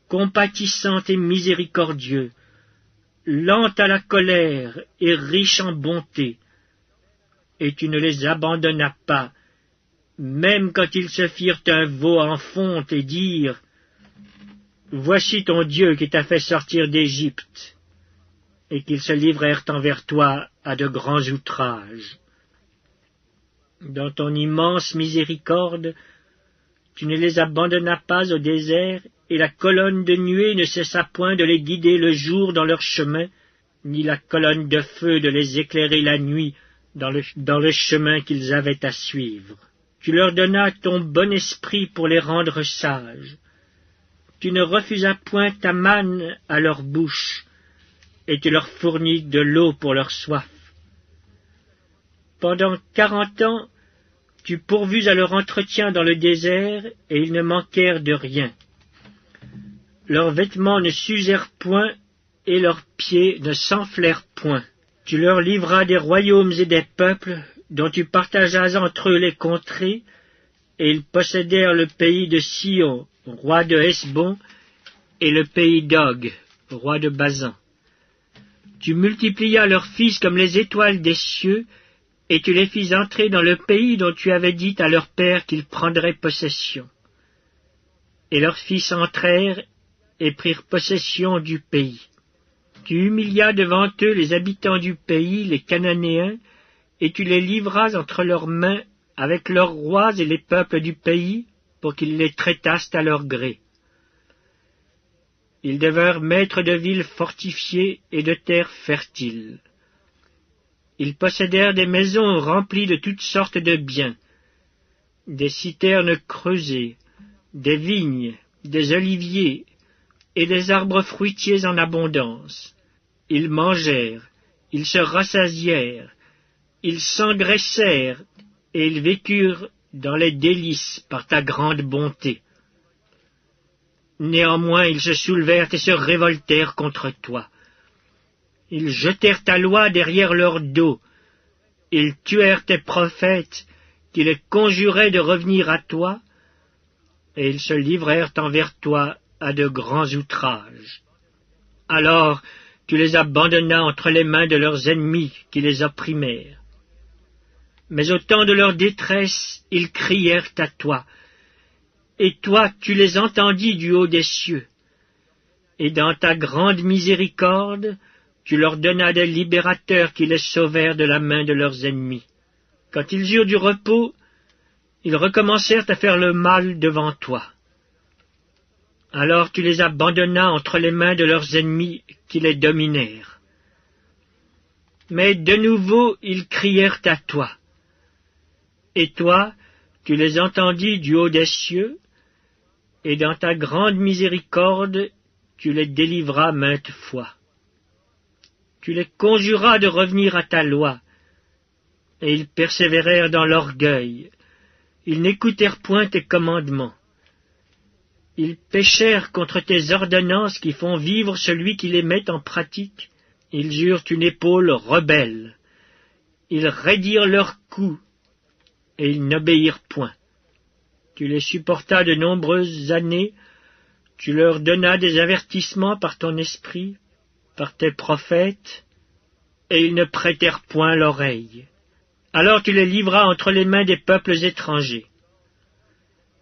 S1: compatissant et miséricordieux, lent à la colère et riche en bonté, et tu ne les abandonnas pas, même quand ils se firent un veau en fonte et dirent « Voici ton Dieu qui t'a fait sortir d'Égypte », et qu'ils se livrèrent envers toi à de grands outrages. Dans ton immense miséricorde, tu ne les abandonnas pas au désert, et la colonne de nuée ne cessa point de les guider le jour dans leur chemin, ni la colonne de feu de les éclairer la nuit dans le chemin qu'ils avaient à suivre. Tu leur donnas ton bon esprit pour les rendre sages. Tu ne refusas point ta manne à leur bouche, et tu leur fournis de l'eau pour leur soif. Pendant 40 ans, tu pourvus à leur entretien dans le désert, et ils ne manquèrent de rien. Leurs vêtements ne s'usèrent point, et leurs pieds ne s'enflèrent point. Tu leur livras des royaumes et des peuples, dont tu partageas entre eux les contrées, et ils possédèrent le pays de Sion, roi de Hesbon, et le pays d'Og, roi de Basan. Tu multiplias leurs fils comme les étoiles des cieux, et tu les fis entrer dans le pays dont tu avais dit à leur père qu'ils prendraient possession. Et leurs fils entrèrent et prirent possession du pays. Tu humilias devant eux les habitants du pays, les Cananéens, et tu les livras entre leurs mains avec leurs rois et les peuples du pays, pour qu'ils les traitassent à leur gré. Ils devinrent maîtres de villes fortifiées et de terres fertiles. Ils possédèrent des maisons remplies de toutes sortes de biens, des citernes creusées, des vignes, des oliviers et des arbres fruitiers en abondance. Ils mangèrent, ils se rassasièrent, ils s'engraissèrent, et ils vécurent dans les délices par ta grande bonté. Néanmoins ils se soulevèrent et se révoltèrent contre toi. Ils jetèrent ta loi derrière leur dos. Ils tuèrent tes prophètes, qui les conjuraient de revenir à toi, et ils se livrèrent envers toi à de grands outrages. Alors tu les abandonnas entre les mains de leurs ennemis qui les opprimèrent. Mais au temps de leur détresse, ils crièrent à toi, et toi tu les entendis du haut des cieux. Et dans ta grande miséricorde, tu leur donnas des libérateurs qui les sauvèrent de la main de leurs ennemis. Quand ils eurent du repos, ils recommencèrent à faire le mal devant toi. Alors tu les abandonnas entre les mains de leurs ennemis qui les dominèrent. Mais de nouveau ils crièrent à toi. Et toi, tu les entendis du haut des cieux, et dans ta grande miséricorde, tu les délivras maintes fois. Tu les conjuras de revenir à ta loi, et ils persévérèrent dans l'orgueil. Ils n'écoutèrent point tes commandements. Ils péchèrent contre tes ordonnances qui font vivre celui qui les met en pratique. Ils eurent une épaule rebelle. Ils raidirent leur cou, et ils n'obéirent point. Tu les supportas de nombreuses années, tu leur donnas des avertissements par ton esprit, par tes prophètes, et ils ne prêtèrent point l'oreille. Alors tu les livras entre les mains des peuples étrangers.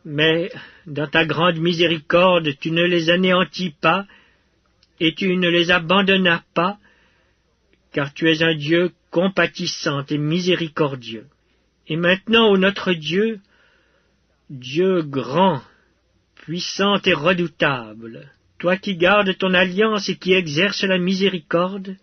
S1: Mais, dans ta grande miséricorde, tu ne les anéantis pas, et tu ne les abandonnas pas, car tu es un Dieu compatissant et miséricordieux. Et maintenant, ô notre Dieu, Dieu grand, puissant et redoutable, toi qui gardes ton alliance et qui exerces la miséricorde,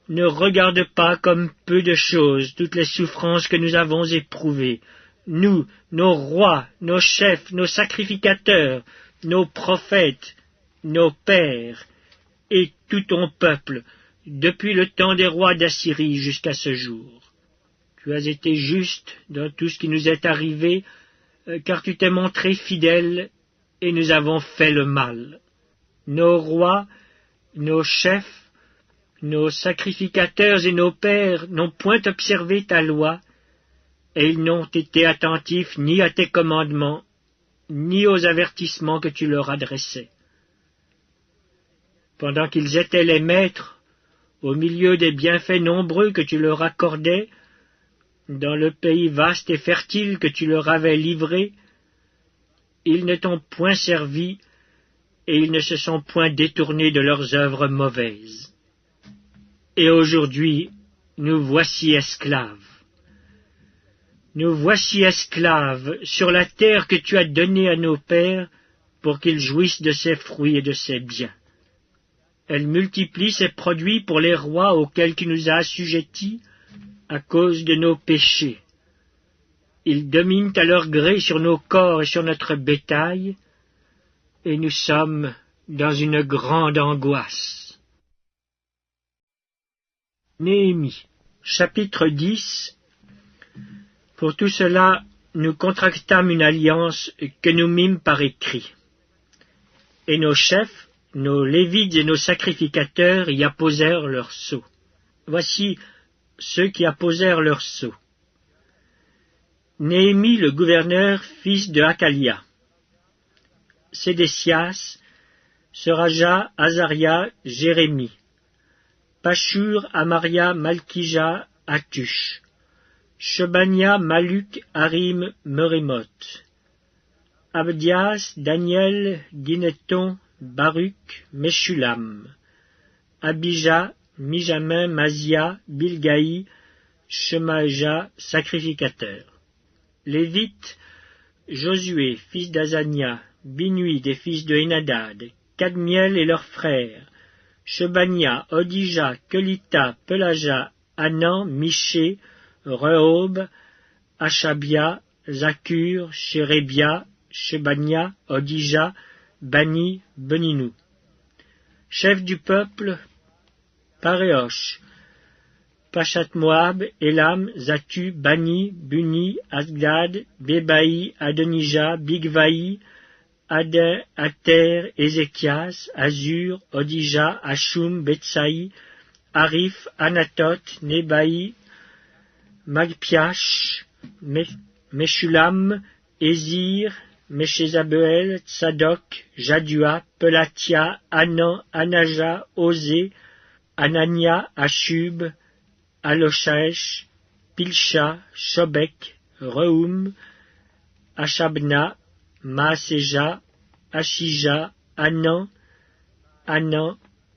S1: ne regarde pas comme peu de choses toutes les souffrances que nous avons éprouvées, nous, nos rois, nos chefs, nos sacrificateurs, nos prophètes, nos pères, et tout ton peuple, depuis le temps des rois d'Assyrie jusqu'à ce jour. Tu as été juste dans tout ce qui nous est arrivé, car tu t'es montré fidèle, et nous avons fait le mal. nos rois, nos chefs, nos sacrificateurs et nos pères n'ont point observé ta loi, et ils n'ont été attentifs ni à tes commandements, ni aux avertissements que tu leur adressais. Pendant qu'ils étaient les maîtres, au milieu des bienfaits nombreux que tu leur accordais, dans le pays vaste et fertile que tu leur avais livré, ils ne t'ont point servi, et ils ne se sont point détournés de leurs œuvres mauvaises. Et aujourd'hui, nous voici esclaves. Nous voici esclaves sur la terre que tu as donnée à nos pères pour qu'ils jouissent de ses fruits et de ses biens. Elle multiplie ses produits pour les rois auxquels tu nous as assujettis à cause de nos péchés. Ils dominent à leur gré sur nos corps et sur notre bétail, et nous sommes dans une grande angoisse. Néhémie, chapitre 10. Pour tout cela, nous contractâmes une alliance que nous mîmes par écrit. Et nos chefs, nos lévites et nos sacrificateurs y apposèrent leurs sceaux. Voici ceux qui apposèrent leurs sceaux. Néhémie le gouverneur, fils de Hakalia. Sédécias, Seraja, Azaria, Jérémie. Pashur, Amaria, Malkija, Atush. Shebania, Maluk, Harim, Merémoth. Abdias, Daniel, Gineton, Baruch, Meshulam. Abija, Mijamin, Mazia, Bilgaï, Shemaja, sacrificateur. Lévites, Josué, fils d'Azania, Binui, des fils de Henadad, Kadmiel et leurs frères, Shebania, Odija, Kelita, Pelaja, Anan, Miché, Rehob, Achabia, Zakur, Shérébia, Shebania, Odija, Bani, Beninou. Chef du peuple, Paréosh, Pachat Moab, Elam, Zatu, Bani, Buni, Asgad, Bébaï, Adonija, Bigvaï, Adin, Ater, Ézéchias, Azur, Odija, Ashum, Betsaï, Arif, Anatot, Nebaï, Magpiash, Meshulam, Ézir, Méchézabeel, Tsadok, Jadua, Pelatia, Anan, Anaja, Osé, Anania, Ashub, Aloshaesh, Pilcha, Shobek, Rehoum, Ashabna, Maaseja, Ashija, Anan,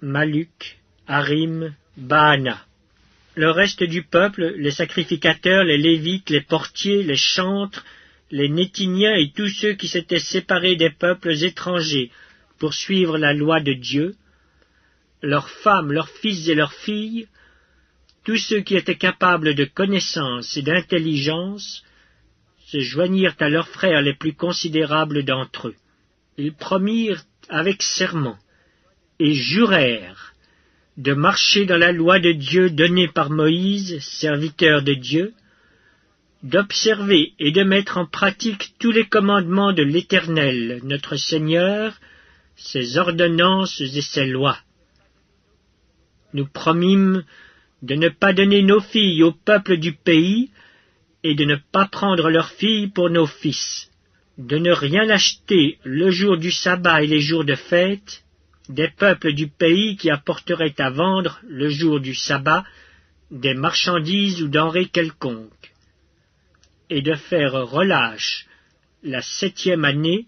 S1: Maluk, Harim, Baana. Le reste du peuple, les sacrificateurs, les lévites, les portiers, les chantres, les Nétiniens et tous ceux qui s'étaient séparés des peuples étrangers pour suivre la loi de Dieu, leurs femmes, leurs fils et leurs filles, tous ceux qui étaient capables de connaissance et d'intelligence, se joignirent à leurs frères les plus considérables d'entre eux. Ils promirent avec serment et jurèrent de marcher dans la loi de Dieu donnée par Moïse, serviteur de Dieu, d'observer et de mettre en pratique tous les commandements de l'Éternel, notre Seigneur, ses ordonnances et ses lois. Nous promîmes de ne pas donner nos filles au peuple du pays et de ne pas prendre leurs filles pour nos fils, de ne rien acheter le jour du sabbat et les jours de fête des peuples du pays qui apporteraient à vendre le jour du sabbat des marchandises ou denrées quelconques, et de faire relâche la 7e année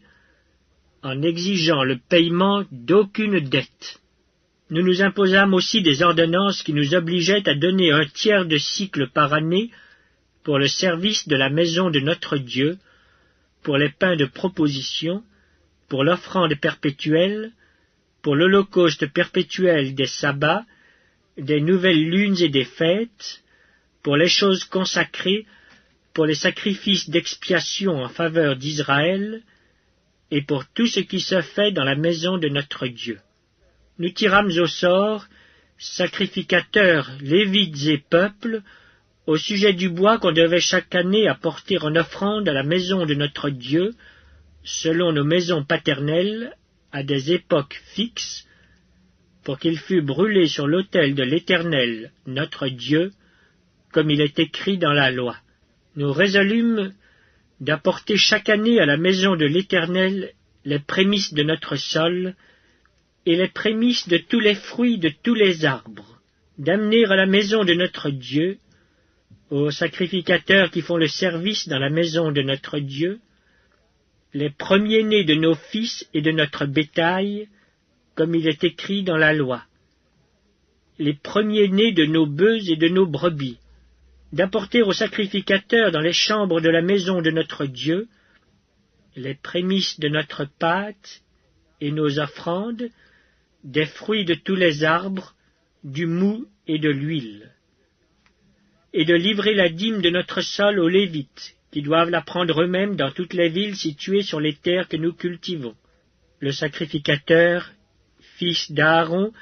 S1: en exigeant le paiement d'aucune dette. Nous nous imposâmes aussi des ordonnances qui nous obligeaient à donner 1/3 de cycle par année pour le service de la maison de notre Dieu, pour les pains de proposition, pour l'offrande perpétuelle, pour l'holocauste perpétuel des sabbats, des nouvelles lunes et des fêtes, pour les choses consacrées, pour les sacrifices d'expiation en faveur d'Israël, et pour tout ce qui se fait dans la maison de notre Dieu. Nous tirâmes au sort, sacrificateurs, lévites et peuples, au sujet du bois qu'on devait chaque année apporter en offrande à la maison de notre Dieu, selon nos maisons paternelles, à des époques fixes, pour qu'il fût brûlé sur l'autel de l'Éternel, notre Dieu, comme il est écrit dans la loi. Nous résolûmes d'apporter chaque année à la maison de l'Éternel les prémices de notre sol et les prémices de tous les fruits de tous les arbres, d'amener à la maison de notre Dieu, aux sacrificateurs qui font le service dans la maison de notre Dieu, les premiers-nés de nos fils et de notre bétail, comme il est écrit dans la loi, les premiers-nés de nos bœufs et de nos brebis, d'apporter aux sacrificateurs dans les chambres de la maison de notre Dieu les prémices de notre pâte et nos offrandes, des fruits de tous les arbres, du moût et de l'huile, et de livrer la dîme de notre sol aux Lévites, qui doivent la prendre eux-mêmes dans toutes les villes situées sur les terres que nous cultivons. Le sacrificateur, fils d'Aaron,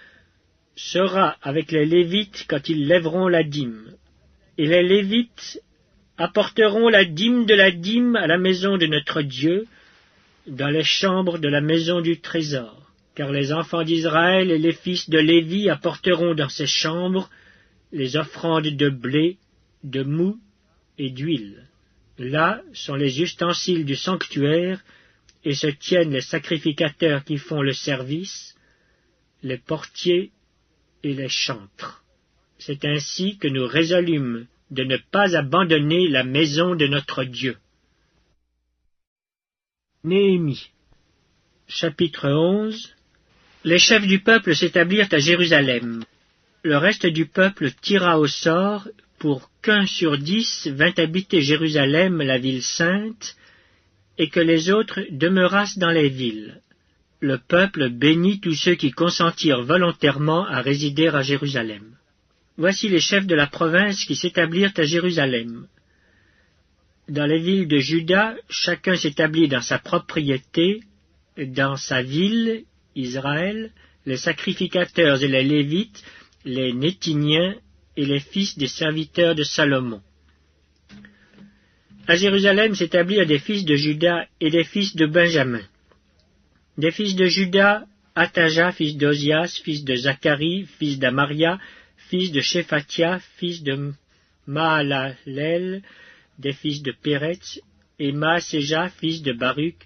S1: sera avec les Lévites quand ils lèveront la dîme. Et les Lévites apporteront la dîme de la dîme à la maison de notre Dieu, dans les chambres de la maison du trésor. Car les enfants d'Israël et les fils de Lévi apporteront dans ces chambres les offrandes de blé, de moût et d'huile. Là sont les ustensiles du sanctuaire, et se tiennent les sacrificateurs qui font le service, les portiers et les chantres. C'est ainsi que nous résolûmes de ne pas abandonner la maison de notre Dieu. Néhémie, chapitre 11. Les chefs du peuple s'établirent à Jérusalem. Le reste du peuple tira au sort pour qu'un sur 10 vînt habiter Jérusalem, la ville sainte, et que les autres demeurassent dans les villes. Le peuple bénit tous ceux qui consentirent volontairement à résider à Jérusalem. Voici les chefs de la province qui s'établirent à Jérusalem. Dans les villes de Juda, chacun s'établit dans sa propriété, dans sa ville, Israël, les sacrificateurs et les Lévites, les Nétiniens et les fils des serviteurs de Salomon. À Jérusalem s'établirent des fils de Juda et des fils de Benjamin. Des fils de Juda, Ataja, fils d'Ozias, fils de Zacharie, fils d'Amaria, fils de Shephatia, fils de Mahalalel, des fils de Péretz, et Maaseja, fils de Baruch,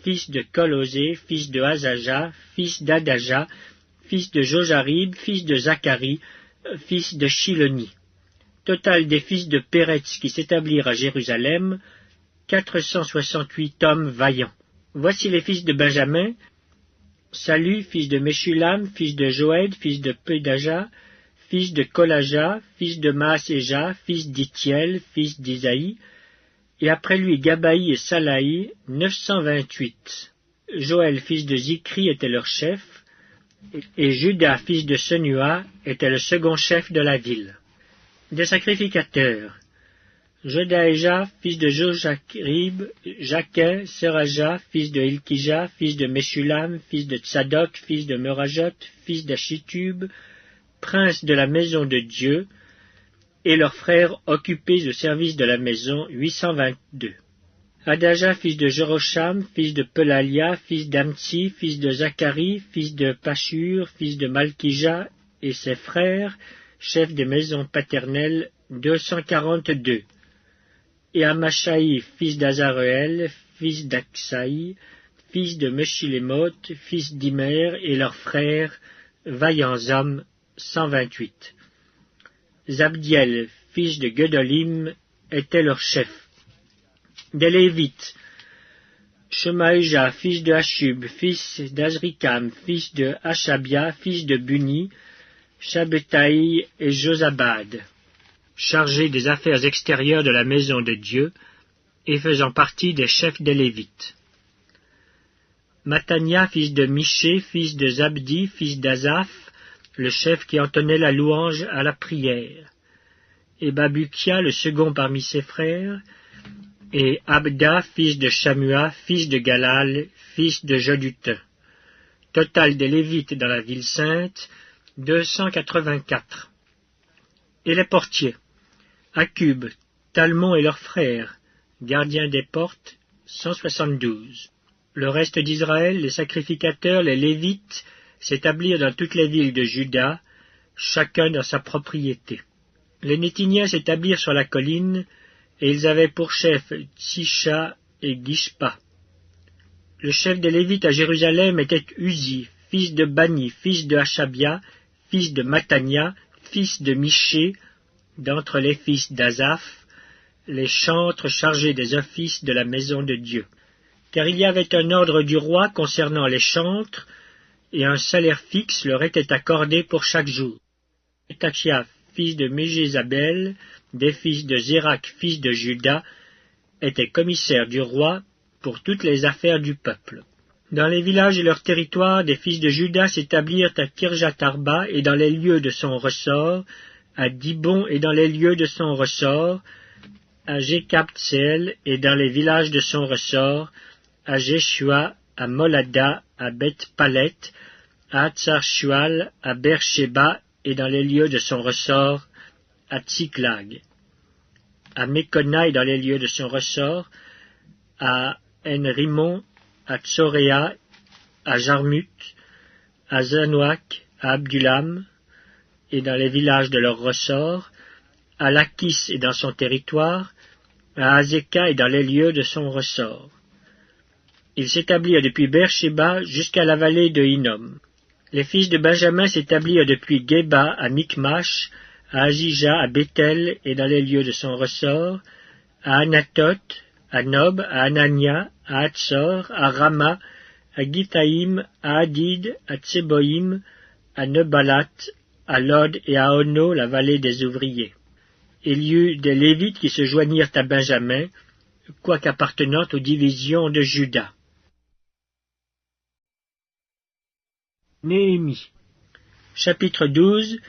S1: fils de Colosé, fils de Azaja, fils d'Adaja, fils de Jojarib, fils de Zacharie, fils de Shiloni. Total des fils de Péretz qui s'établirent à Jérusalem, 468 hommes vaillants. Voici les fils de Benjamin, Salu, fils de Meshulam, fils de Joëd, fils de Pédaja, fils de Kolaja, fils de Maaseja, fils d'Itiel, fils d'Isaïe, et après lui Gabaï et Salaï, 928. Joël, fils de Zikri, était leur chef, et Judas, fils de Senua, était le second chef de la ville. Des sacrificateurs, Jodaéja, fils de Jojarib, Jaquin, Seraja, fils de Ilkija, fils de Meshulam, fils de Tsadok, fils de Merajot, fils d'Achitub, princes de la maison de Dieu, et leurs frères occupés au service de la maison, 822. Adaja, fils de Jerosham, fils de Pelalia, fils d'Amtsi, fils de Zacharie, fils de Pashur, fils de Malkija, et ses frères, chefs des maisons paternelles, 242. Et Amashaï, fils d'Azareel, fils d'Aksaï, fils de Meshilemoth, fils d'Imer, et leurs frères, vaillants hommes, 128. Zabdiel, fils de Gedolim, était leur chef. Des Lévites, Shemaïja, fils de Hashub, fils d'Azrikam, fils de Hashabia, fils de Buni, Shabbetaï et Josabad, chargés des affaires extérieures de la maison de Dieu et faisant partie des chefs des Lévites. Matania, fils de Miché, fils de Zabdi, fils d'Azaph, le chef qui entonnait la louange à la prière, et Babukia, le second parmi ses frères, et Abda, fils de Shamua, fils de Galal, fils de Jodutin. Total des Lévites dans la ville sainte, 284. Et les portiers, Akub, Talmon et leurs frères, gardiens des portes, 172. Le reste d'Israël, les sacrificateurs, les Lévites, s'établirent dans toutes les villes de Juda, chacun dans sa propriété. Les Néthiniens s'établirent sur la colline, et ils avaient pour chef Tsisha et Gishpa. Le chef des Lévites à Jérusalem était Uzi, fils de Bani, fils de Hashabia, fils de Matania, fils de Miché, d'entre les fils d'Azaph, les chantres chargés des offices de la maison de Dieu. Car il y avait un ordre du roi concernant les chantres, et un salaire fixe leur était accordé pour chaque jour. Petachia, fils de Méjésabel, des fils de Zérak, fils de Juda, était commissaire du roi pour toutes les affaires du peuple. Dans les villages et leurs territoires, des fils de Juda s'établirent à Kirjat-Arba et dans les lieux de son ressort, à Dibon et dans les lieux de son ressort, à Jékabtsel et dans les villages de son ressort, à Jéshua, à Molada, à Beth-Palet, à Hatsar-Shual, à Beersheba et dans les lieux de son ressort, à Tsiklag, à Mekona et dans les lieux de son ressort, à En-Rimon, à Tsoréa, à Jarmut, à Zanoak, à Abdulam, et dans les villages de leur ressort, à Lachis et dans son territoire, à Azeka et dans les lieux de son ressort. Ils s'établirent depuis Beersheba jusqu'à la vallée de Hinnom. Les fils de Benjamin s'établirent depuis Geba à Mikmash, à Ajija, à Bethel et dans les lieux de son ressort, à Anatoth, à Nob, à Anania, à Hatzor, à Rama, à Githaïm, à Hadid, à Tseboïm, à Nebalat, à Lod et à Ono, la vallée des ouvriers. Il y eut des Lévites qui se joignirent à Benjamin, quoique appartenant aux divisions de Juda. Néhémie. Chapitre 12.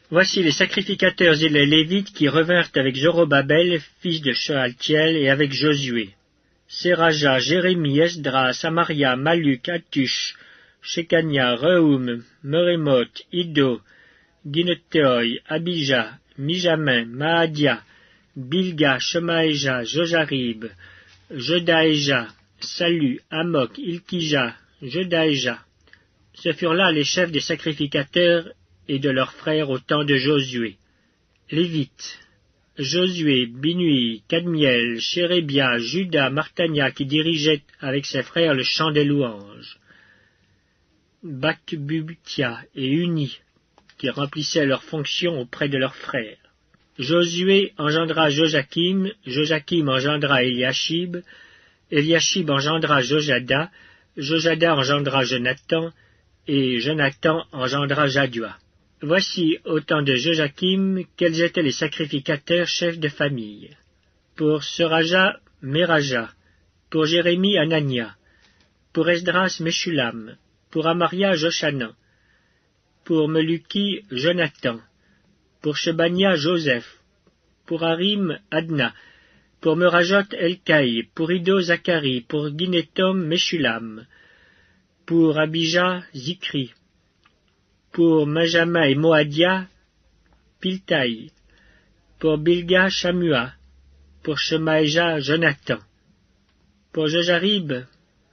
S1: Voici les sacrificateurs et les Lévites qui revinrent avec Zorobabel, fils de Shealtiel, et avec Josué. Séraja, Jérémie, Esdras, Samaria, Maluk, Atush, Shekania, Rehoum, Merémoth, Iddo, Ginetteoi, Abija, Mijamin, Maadia, Bilga, Shemaéja, Jojarib, Jodaéja, Salu, Amok, Ilkija, Jodaéja. Ce furent là les chefs des sacrificateurs et de leurs frères au temps de Josué. Lévites, Josué, Binui, Kadmiel, Chérébia, Juda, Martania qui dirigeaient avec ses frères le chant des louanges. Bakbutia et Uni qui remplissaient leurs fonctions auprès de leurs frères. Josué engendra Joachim, Joachim engendra Eliashib, Eliashib engendra Jojada, Jojada engendra Jonathan, et Jonathan engendra Jadua. Voici, au temps de Joachim, quels étaient les sacrificateurs chefs de famille. Pour Seraja, Meraja, pour Jérémie, Anania, pour Esdras, Meshulam, pour Amaria, Joshanan, pour Meluki, Jonathan, pour Shebania, Joseph, pour Harim, Adna, pour Merajot, Elkaï, pour Ido, Zacharie, pour Ginetom, Meshulam, pour Abija, Zikri, pour Majama et Moadia, Piltaï, pour Bilga, Shamua, pour Shemaéja, Jonathan, pour Jojarib,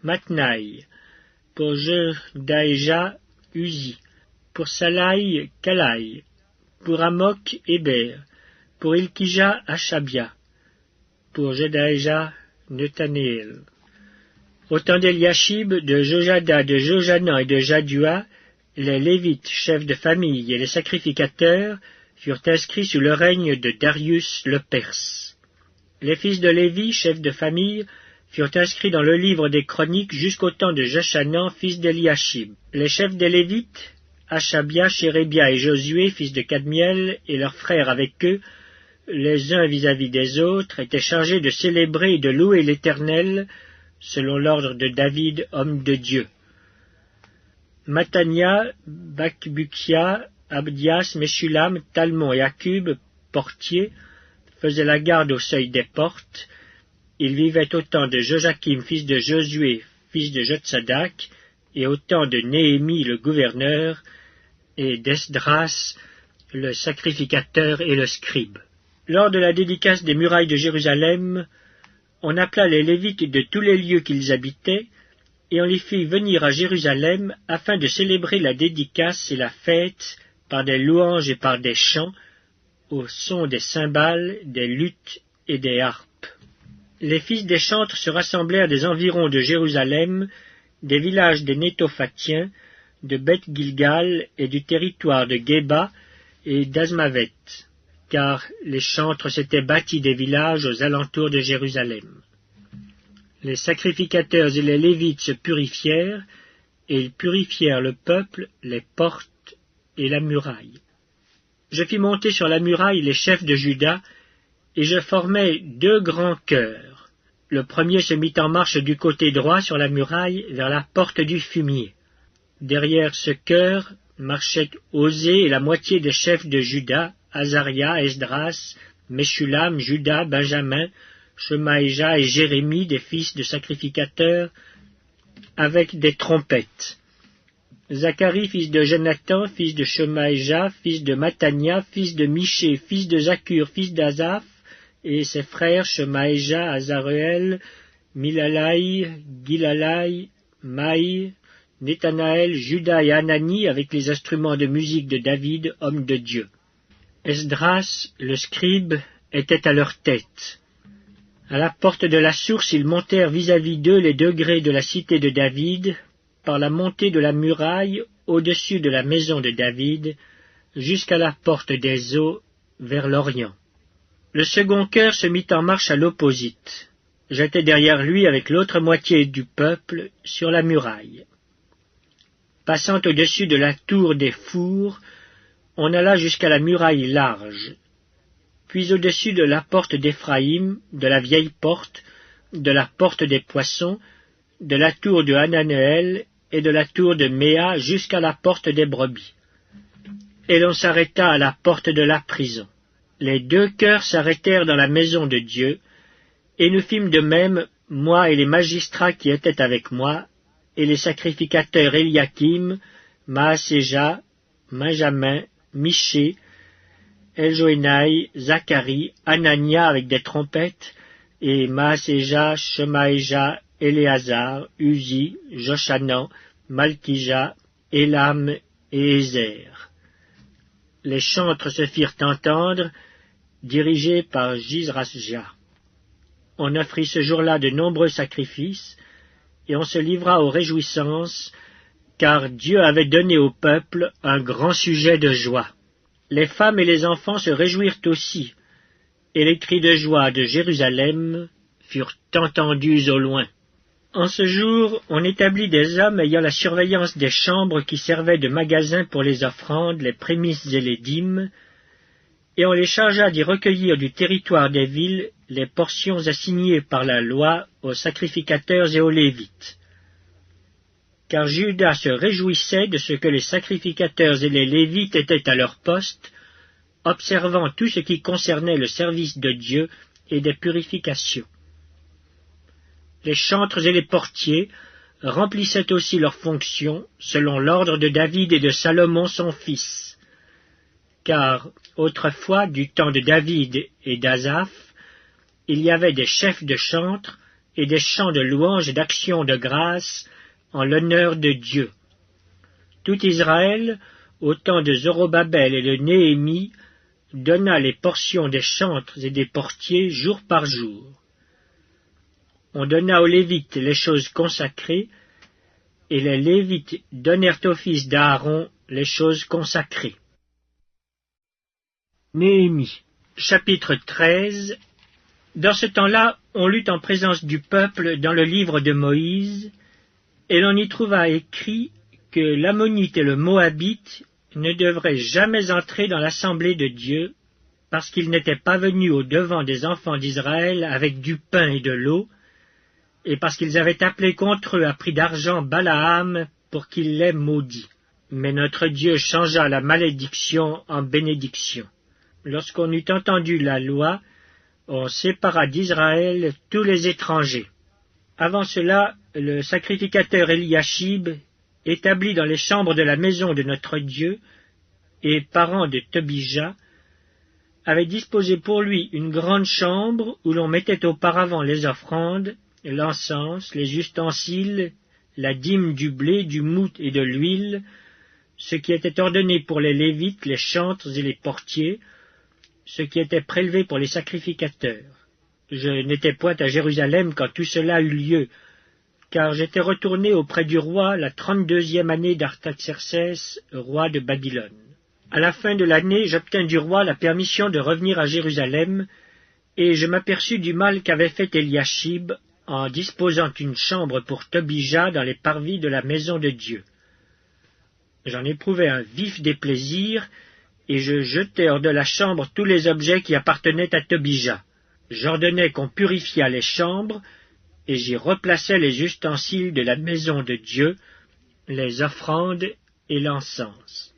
S1: Matnaï, pour Jodaéja, Uzi, pour Salaï, Kalaï, pour Amok, Héber, pour Ilkija, Hashabia, pour Jodaéja, Netanéel. Au temps d'Eliashib, de Jojada, de Jojanan et de Jadua, les Lévites, chefs de famille, et les sacrificateurs furent inscrits sous le règne de Darius le Perse. Les fils de Lévi, chefs de famille, furent inscrits dans le livre des chroniques jusqu'au temps de Joshanan, fils d'Eliashib. Les chefs des Lévites, Hashabia, Chérébia et Josué, fils de Kadmiel, et leurs frères avec eux, les uns vis-à-vis des autres, étaient chargés de célébrer et de louer l'Éternel, selon l'ordre de David, homme de Dieu. Matania, Bakbukia, Abdias, Meshulam, Talmon et Akub, portiers, faisaient la garde au seuil des portes. Ils vivaient au temps de Joachim, fils de Josué, fils de Jotsadak, et au temps de Néhémie, le gouverneur, et d'Esdras, le sacrificateur et le scribe. Lors de la dédicace des murailles de Jérusalem, on appela les Lévites de tous les lieux qu'ils habitaient, et on les fit venir à Jérusalem afin de célébrer la dédicace et la fête par des louanges et par des chants, au son des cymbales, des luths et des harpes. Les fils des chantres se rassemblèrent des environs de Jérusalem, des villages des Nétophatiens, de Beth-Gilgal et du territoire de Géba et d'Azmavet, car les chantres s'étaient bâtis des villages aux alentours de Jérusalem. Les sacrificateurs et les Lévites se purifièrent, et ils purifièrent le peuple, les portes et la muraille. Je fis monter sur la muraille les chefs de Juda, et je formai 2 grands chœurs. Le premier se mit en marche du côté droit sur la muraille vers la porte du fumier. Derrière ce chœur marchaient Osée et la moitié des chefs de Juda, Azaria, Esdras, Meshulam, Juda, Benjamin, Shemaïja et Jérémie, des fils de sacrificateurs, avec des trompettes. Zacharie, fils de Jonathan, fils de Shemaïja, fils de Matania, fils de Miché, fils de Zakur, fils d'Azaph, et ses frères Shemaïja, Azareel, Milalai, Gilalai, Maï, Néthanaël, Juda et Anani, avec les instruments de musique de David, homme de Dieu. Esdras, le scribe, était à leur tête. À la porte de la source, ils montèrent vis-à-vis d'eux les degrés de la cité de David, par la montée de la muraille au-dessus de la maison de David, jusqu'à la porte des eaux, vers l'Orient. Le second chœur se mit en marche à l'opposite. J'étais derrière lui avec l'autre moitié du peuple sur la muraille. Passant au-dessus de la tour des fours, on alla jusqu'à la muraille large. Puis au-dessus de la porte d'Éphraïm, de la vieille porte, de la porte des poissons, de la tour de Hananéel et de la tour de Méa jusqu'à la porte des brebis. Et l'on s'arrêta à la porte de la prison. Les 2 chœurs s'arrêtèrent dans la maison de Dieu, et nous fîmes de même, moi et les magistrats qui étaient avec moi, et les sacrificateurs Eliakim, Maaséja, Benjamin, Miché, Eljoénaï, Zacharie, Anania avec des trompettes, et Maaséja, Shemaïja, Éléazar, Uzi, Joshanan, Malkija, Élam et Ézer. Les chantres se firent entendre, dirigés par Jizrasja. On offrit ce jour-là de nombreux sacrifices, et on se livra aux réjouissances, car Dieu avait donné au peuple un grand sujet de joie. Les femmes et les enfants se réjouirent aussi, et les cris de joie de Jérusalem furent entendus au loin. En ce jour, on établit des hommes ayant la surveillance des chambres qui servaient de magasins pour les offrandes, les prémices et les dîmes, et on les chargea d'y recueillir du territoire des villes les portions assignées par la loi aux sacrificateurs et aux Lévites. Car Juda se réjouissait de ce que les sacrificateurs et les Lévites étaient à leur poste, observant tout ce qui concernait le service de Dieu et des purifications. Les chantres et les portiers remplissaient aussi leurs fonctions selon l'ordre de David et de Salomon son fils. Car autrefois, du temps de David et d'Azaph, il y avait des chefs de chantres et des chants de louanges et d'actions de grâce en l'honneur de Dieu. Tout Israël, au temps de Zorobabel et de Néhémie, donna les portions des chantres et des portiers jour par jour. On donna aux Lévites les choses consacrées, et les Lévites donnèrent au fils d'Aaron les choses consacrées. Néhémie, chapitre 13. Dans ce temps-là, on lut en présence du peuple dans le livre de Moïse, et l'on y trouva écrit que l'Ammonite et le Moabite ne devraient jamais entrer dans l'assemblée de Dieu, parce qu'ils n'étaient pas venus au devant des enfants d'Israël avec du pain et de l'eau, et parce qu'ils avaient appelé contre eux à prix d'argent Balaam pour qu'il les maudît. Mais notre Dieu changea la malédiction en bénédiction. Lorsqu'on eut entendu la loi, on sépara d'Israël tous les étrangers. Avant cela, le sacrificateur Eliashib, établi dans les chambres de la maison de notre Dieu, et parent de Tobija, avait disposé pour lui une grande chambre où l'on mettait auparavant les offrandes, l'encens, les ustensiles, la dîme du blé, du moût et de l'huile, ce qui était ordonné pour les Lévites, les chantres et les portiers, ce qui était prélevé pour les sacrificateurs. Je n'étais point à Jérusalem quand tout cela eut lieu, car j'étais retourné auprès du roi la 32e année d'Artaxerxès, roi de Babylone. À la fin de l'année, j'obtins du roi la permission de revenir à Jérusalem, et je m'aperçus du mal qu'avait fait Eliashib en disposant une chambre pour Tobija dans les parvis de la maison de Dieu. J'en éprouvai un vif déplaisir, et je jetai hors de la chambre tous les objets qui appartenaient à Tobija. J'ordonnai qu'on purifiât les chambres, et j'y replaçai les ustensiles de la maison de Dieu, les offrandes et l'encens.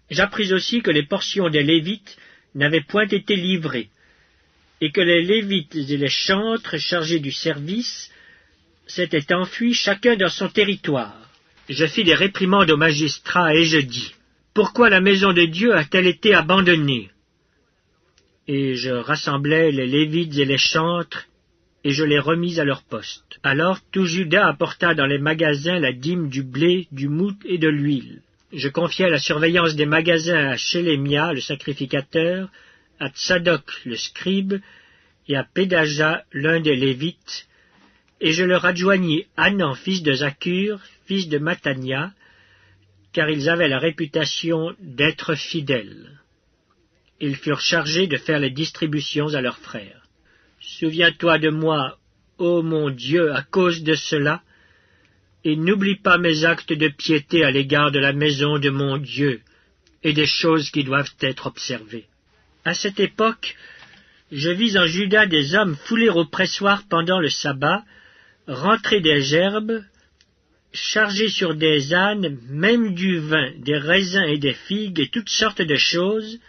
S1: J'appris aussi que les portions des Lévites n'avaient point été livrées, et que les Lévites et les chantres chargés du service s'étaient enfuis chacun dans son territoire. Je fis des réprimandes aux magistrats, et je dis, « Pourquoi la maison de Dieu a-t-elle été abandonnée ?» Et je rassemblai les Lévites et les chantres, et je les remis à leur poste. Alors tout Juda apporta dans les magasins la dîme du blé, du moût et de l'huile. Je confiai la surveillance des magasins à Shélémia, le sacrificateur, à Tsadok, le scribe, et à Pédaja, l'un des Lévites, et je leur adjoignis Hanan, fils de Zakur, fils de Mattania, car ils avaient la réputation d'être fidèles. Ils furent chargés de faire les distributions à leurs frères. Souviens-toi de moi, ô mon Dieu, à cause de cela, et n'oublie pas mes actes de piété à l'égard de la maison de mon Dieu, et des choses qui doivent être observées. À cette époque, je vis en Juda des hommes foulés au pressoir pendant le sabbat, rentrer des gerbes, charger sur des ânes, même du vin, des raisins et des figues, et toutes sortes de choses,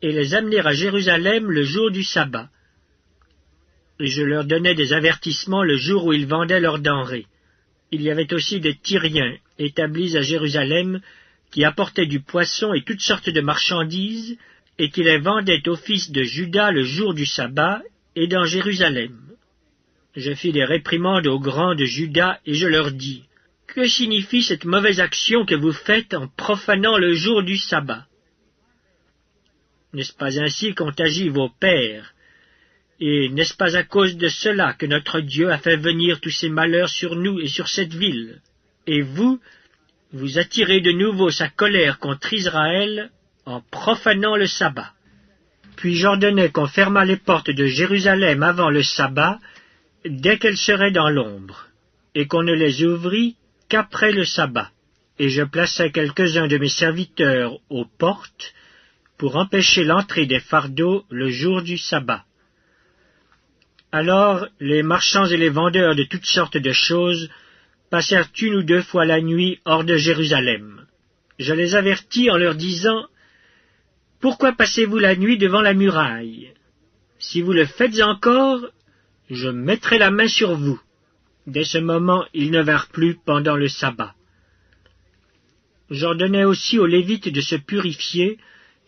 S1: et les amener à Jérusalem le jour du sabbat. Et je leur donnais des avertissements le jour où ils vendaient leurs denrées. Il y avait aussi des Tyriens établis à Jérusalem qui apportaient du poisson et toutes sortes de marchandises, et qui les vendaient aux fils de Juda le jour du sabbat et dans Jérusalem. Je fis des réprimandes aux grands de Juda, et je leur dis, « Que signifie cette mauvaise action que vous faites en profanant le jour du sabbat? N'est-ce pas ainsi qu'ont agi vos pères? Et n'est-ce pas à cause de cela que notre Dieu a fait venir tous ces malheurs sur nous et sur cette ville? Et vous attirez de nouveau sa colère contre Israël en profanant le sabbat. » Puis j'ordonnai qu'on fermât les portes de Jérusalem avant le sabbat, dès qu'elles seraient dans l'ombre, et qu'on ne les ouvrît qu'après le sabbat. Et je plaçai quelques-uns de mes serviteurs aux portes, pour empêcher l'entrée des fardeaux le jour du sabbat. Alors les marchands et les vendeurs de toutes sortes de choses passèrent une ou deux fois la nuit hors de Jérusalem. Je les avertis en leur disant, « Pourquoi passez-vous la nuit devant la muraille? Si vous le faites encore, je mettrai la main sur vous. » Dès ce moment, ils ne vinrent plus pendant le sabbat. J'ordonnai aussi aux Lévites de se purifier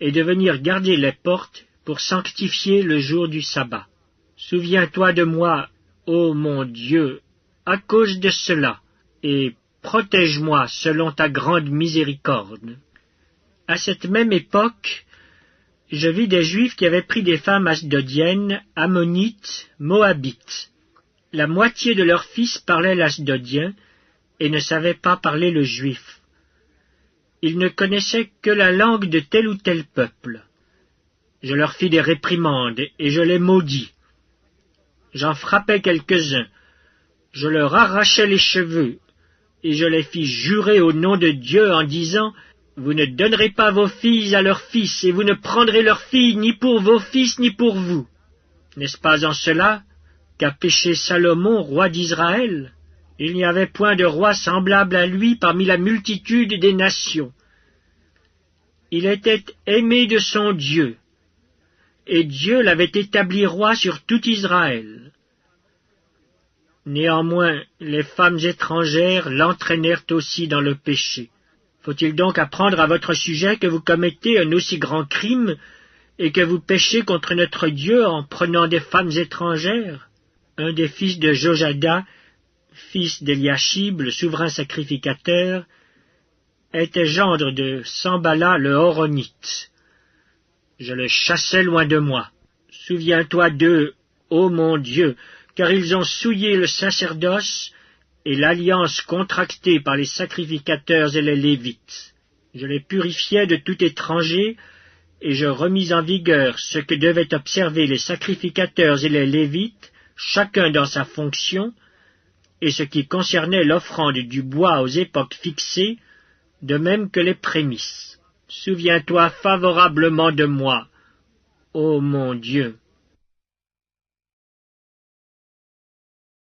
S1: et de venir garder les portes pour sanctifier le jour du sabbat. Souviens-toi de moi, ô mon Dieu, à cause de cela, et protège-moi selon ta grande miséricorde. À cette même époque, je vis des Juifs qui avaient pris des femmes asdodiennes, ammonites, moabites. La moitié de leurs fils parlaient l'asdodien et ne savaient pas parler le juif. Ils ne connaissaient que la langue de tel ou tel peuple. Je leur fis des réprimandes et je les maudis. J'en frappai quelques-uns, je leur arrachai les cheveux, et je les fis jurer au nom de Dieu en disant, « Vous ne donnerez pas vos filles à leurs fils, et vous ne prendrez leurs filles ni pour vos fils ni pour vous. » N'est-ce pas en cela qu'a péché Salomon, roi d'Israël? Il n'y avait point de roi semblable à lui parmi la multitude des nations. Il était aimé de son Dieu, et Dieu l'avait établi roi sur tout Israël. Néanmoins, les femmes étrangères l'entraînèrent aussi dans le péché. Faut-il donc apprendre à votre sujet que vous commettez un aussi grand crime, et que vous péchez contre notre Dieu en prenant des femmes étrangères? Un des fils de Jojada, fils d'Eliashib, le souverain sacrificateur, était gendre de Sambala le Horonite. Je le chassai loin de moi. Souviens-toi d'eux, ô mon Dieu, car ils ont souillé le sacerdoce et l'alliance contractée par les sacrificateurs et les Lévites. Je les purifiai de tout étranger, et je remis en vigueur ce que devaient observer les sacrificateurs et les Lévites, chacun dans sa fonction, et ce qui concernait l'offrande du bois aux époques fixées, de même que les prémices. Souviens-toi favorablement de moi, ô mon Dieu.